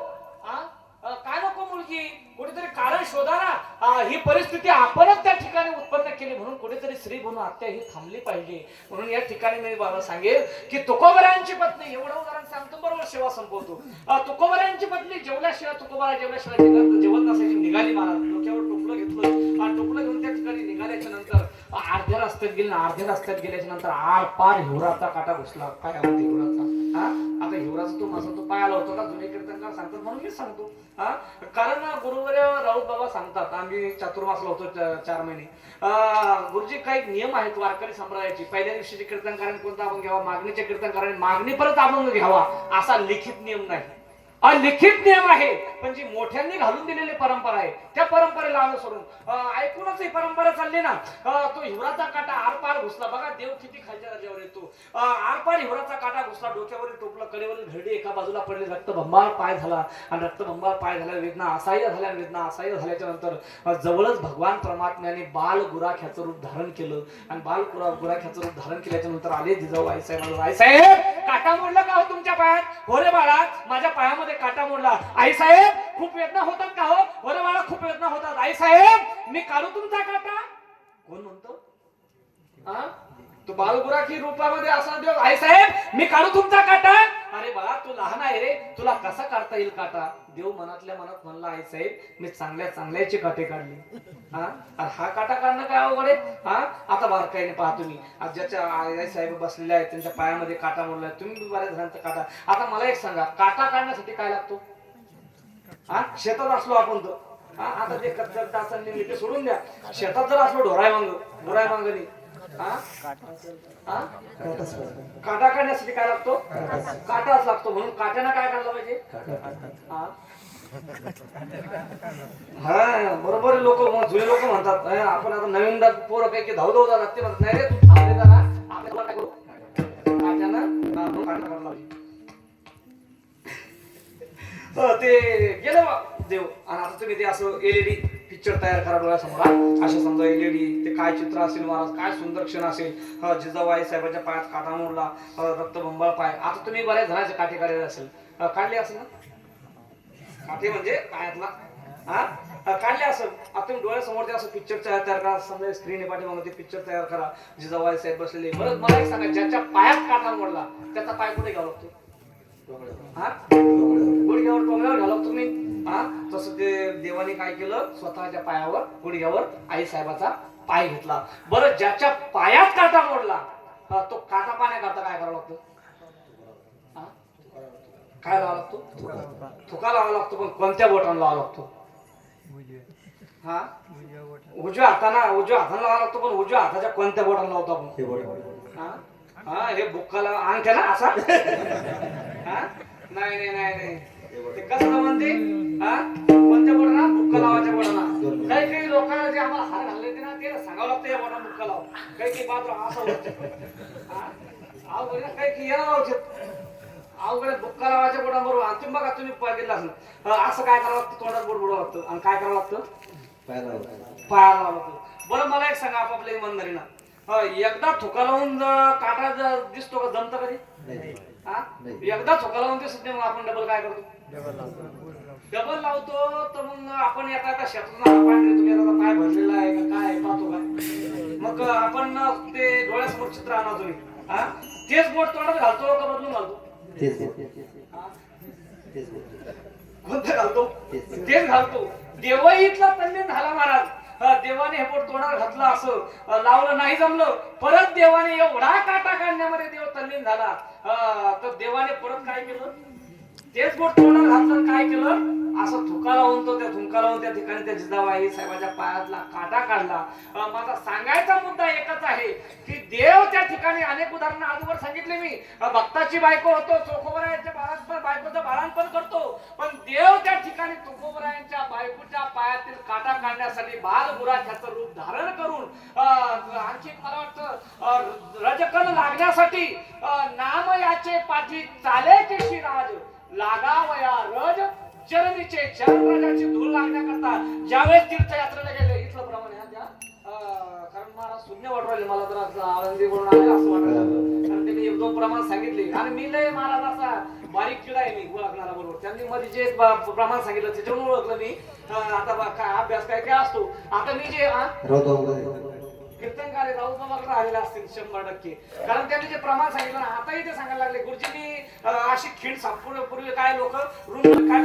का नको मुलगी. कुठेतरी कारण शोधा ना. ही परिस्थिती आपणच त्या ठिकाणी उत्पन्न केली. म्हणून कुठेतरी स्त्री भ्रूण हत्या ही थांबली पाहिजे. म्हणून या ठिकाणी मी बाबा सांगेल की तुकोबरायांची पत्नी एवढं उदाहरण सांगतो बरोबर सेवा संपवतो. तुकोबरायांची पत्नी जेवल्याशिवाय तुकोबरा जेवल्याशिवाय जेवत नसायची. निघाली महाराज डोक्यावर टोपलं घेतलं टोपलं घेऊन त्या ठिकाणी निघाल्याच्या नंतर अर्ध्या रस्त्यात गेली. अर्ध्या रस्त्यात गेल्याच्या नंतर आर पार हिवराचा काटा घुसला. काय होते हिवराचा. आता हिवराचा तो माझा तो पायाला होतो का जुने कीर्तनकार सांगतात म्हणून मी सांगतो. कारण गुरुवर्य राऊत बाबा सांगतात आम्ही चातुर्मासला होतो 4 महिने. गुरुजी काही नियम आहेत वारकरी संप्रदायाची. पहिल्या दिवशीचे कीर्तनकारांनी कोणता आपण घ्यावा मागणीच्या कीर्तनकारांनी मागणी परत आपण घ्यावा असा लिखित नियम नाही. लिखित नियम आहे पण जी मोठ्यांनी घालून दिलेली परंपरा आहे त्या परंपरेला अनुसरून ऐकूनच ही परंपरा चालली ना. तो हिवराचा काटा आरपार घुसला. बघा देव किती खालच्या राज्यावर येतो. आरपार हिवराचा काटा घुसला. डोक्यावरील टोपलं कडेवरील घरडी एका बाजूला पडली. रक्तबंबाळ पाय झाला आणि रक्तबंबाळ पाय झाला. वेदना असह्य झाल्या. वेदना असह्य झाल्याच्या नंतर जवळच भगवान परमात्म्याने बाल गुराख्याचं रूप धारण केलं आणि बाल गुराख्याचं रूप धारण केल्याच्या नंतर आले जिजाऊ आईसाहेब. आईसाहेब काटा मोडला का हो तुमच्या पायात. हो रे बाळा माझ्या पायामध्ये काटा मोडला. आई साहेब खूप वेदना होतात का हो? बरं बाळा, खूप वेदना होतात. आई साहेब, मी काढू तुमचा काटा? कोण म्हणतो? हा, तू बालगुराखी रूपामध्ये असा देव. आई साहेब, मी काढू तुमचा काटा? अरे बाळा, तू लहान आहे रे, तुला कसा काढता येईल काटा? देव मनातल्या मनात म्हणला, आई साहेब, मी चांगल्या चांगल्याचे काटे काढले. हा, अरे हा काटा काढणं काय अवघड आहे? हा, आता बारकाईने पहा तुम्ही. आज ज्याच्या आई साहेब बसलेले आहेत त्यांच्या पायामध्ये काटा मोडलाय, तुम्ही बऱ्याच जणांचा काटा. आता मला एक सांगा, काटा काढण्यासाठी काय लागतो? हा, शेतात असलो आपण तर, हा, आता ते कच्चं टाचांनी ते सोडून द्या. शेतात जर असलो ढोराय मांगणी, हा, काटा काढण्यासाठी काय लागतो? काटाच लागतो. म्हणून काट्यानं काय काढलं पाहिजे? हा, हा, बरोबर. लोक जुने लोक म्हणतात, आपण आता नवीन पोरं काही की धाव जातात, ते म्हणतात, नाही रे, तू थांबले जा ना, आपल्याला काय करू? काट्यानं काटा काढला पाहिजे. ते गेलं बा देव. आणि आता तुम्ही ते असं एलईडी पिक्चर तयार करा डोळ्यासमोर. अशा समजा एलईडी, ते काय चित्र असेल महाराज, काय सुंदर क्षण असेल. जिजाबाई साहेबांच्या पायात काटा मोडला, रक्तबंबाळ पाय. आता तुम्ही बऱ्याच जणांचे काटे काढले असेल, काढले असेल ना? काटे म्हणजे पायातला, हा, काढले असेल. आता तुम्ही डोळ्यासमोर ते असं पिक्चर तयार करा. समजा स्क्रीन पाठीमागे ते पिक्चर तयार करा, जिजाबाई साहेब बसलेले. बरं, मला एक सांगा, ज्याच्या पायात काटा मोडला त्याचा पाय कुठे घ्यावा लागतो? हा, गुडघ्यावर, टोंगल्यावर घ्यावा लागतो तुम्ही. हा, तसं ते देवाने काय केलं, स्वतःच्या पायावर, गुडघ्यावर आई साहेबाचा पाय घेतला. बरं, ज्याच्या पायात काटा मोडला, तो काटा पाण्याकरता काय करावं लागतं? काय लावा लागतो? थुका लावा लागतो. पण कोणत्या बोटानं लावा लागतो? हा, उजव्या हातानं लावा लागतो. पण उजव्या हाताच्या कोणत्या बोटानं लावतो आपण? हा, हे बुक्काला अंगठ्या ना असा? हा, नाही, ते कसं म्हणते? हा, कोणत्या बोटाना? बुक्का लावायच्या बोटाना. काही लोकांना जे आम्हाला हार घालले ते ना, ते सांगावं लागतं या बोटानं बुक्का लावा. काही मात्र असं होतं. अवघड काही याला लावतात. अवघड बुक्का लावायच्या बोटांबरोबर. आणि तुम्ही बघा, तुम्ही बघितलं असं असं काय करावं लागतं? तोंडात बोट बुडवावं लागतं. आणि काय करावं लागतं? पायाला लावावं लागतं. बरं, मला एक सांगा, आपापल्या इमानदारीनं, एकदा थुका लावून काटा दिसतो का? जमतं कधी? एकदा थुका लावून दिसत नाही, मग आपण डबल काय करतो? डबल लावतो. तर मग आपण येता शेतातून तुम्ही आता पाय भरलेला आहे का काय पाहतो का? मग आपण ते डोळ्यासमोर चित्र आणा तुम्ही. हा, तेच बोट तोंडात घालतो का बदलून घालतो? कोणतं घालतो? तेच घालतो. देवही इथला तल्लीन झाला महाराज. देवाने हे बोट तोंडावर घातलं, असं लावलं, नाही जमलं. परत देवाने एवढा काटा काढण्यामध्ये देव तल्लीन झाला, तर देवाने परत काय केलं? तेच बोट तोंडावर घातलं, काय केलं? असं थुका लावून त्या ठिकाणी त्या जिजाबाई साहेबांच्या पायातला काटा काढला. माझा सांगायचा मुद्दा एकच आहे की देव त्या ठिकाणी, अनेक उदाहरणं आजवर सांगितले मी. भक्ताची बायको होतो, चोखोबरायांच्या बाळांचं बाळांपण करतो. पण देव त्या ठिकाणी तुकोबरायांच्या बायकोच्या पायातील काटा काढण्यासाठी बालगुराख्याचं रूप धारण करून, आणखी मला वाटतं रजकन लागण्यासाठी, नाम याचे पाठी चाले के शिराज लागावया रज चरणीचे, चरण राजाची धूळ लागण्याकरता ज्यावेळेस तीर्थयात्रेला गेले, इथलं प्रमाणे कारण मला शून्य वाटवले, मला जर आळंदी बोलून आले असं वाटायला लागलं. कारण त्यांनी एक दोन प्रमाण सांगितले, आणि मी लय महाराज असा बारीक किडा आहे मी ओळखणारा बरोबर. त्यांनी मध्ये जे प्रमाण सांगितलं त्याच्यावरून ओळखलं मी. आता काय अभ्यास काय असतो. आता मी जे कीर्तनकार राऊत बाबाकडे आलेले असतील 100%. कारण त्यांनी जे प्रमाण सांगितलं ना, आताही ते सांगायला लागले, गुरुजींनी अशी खीण सापूर्वी काय लोक रूम काय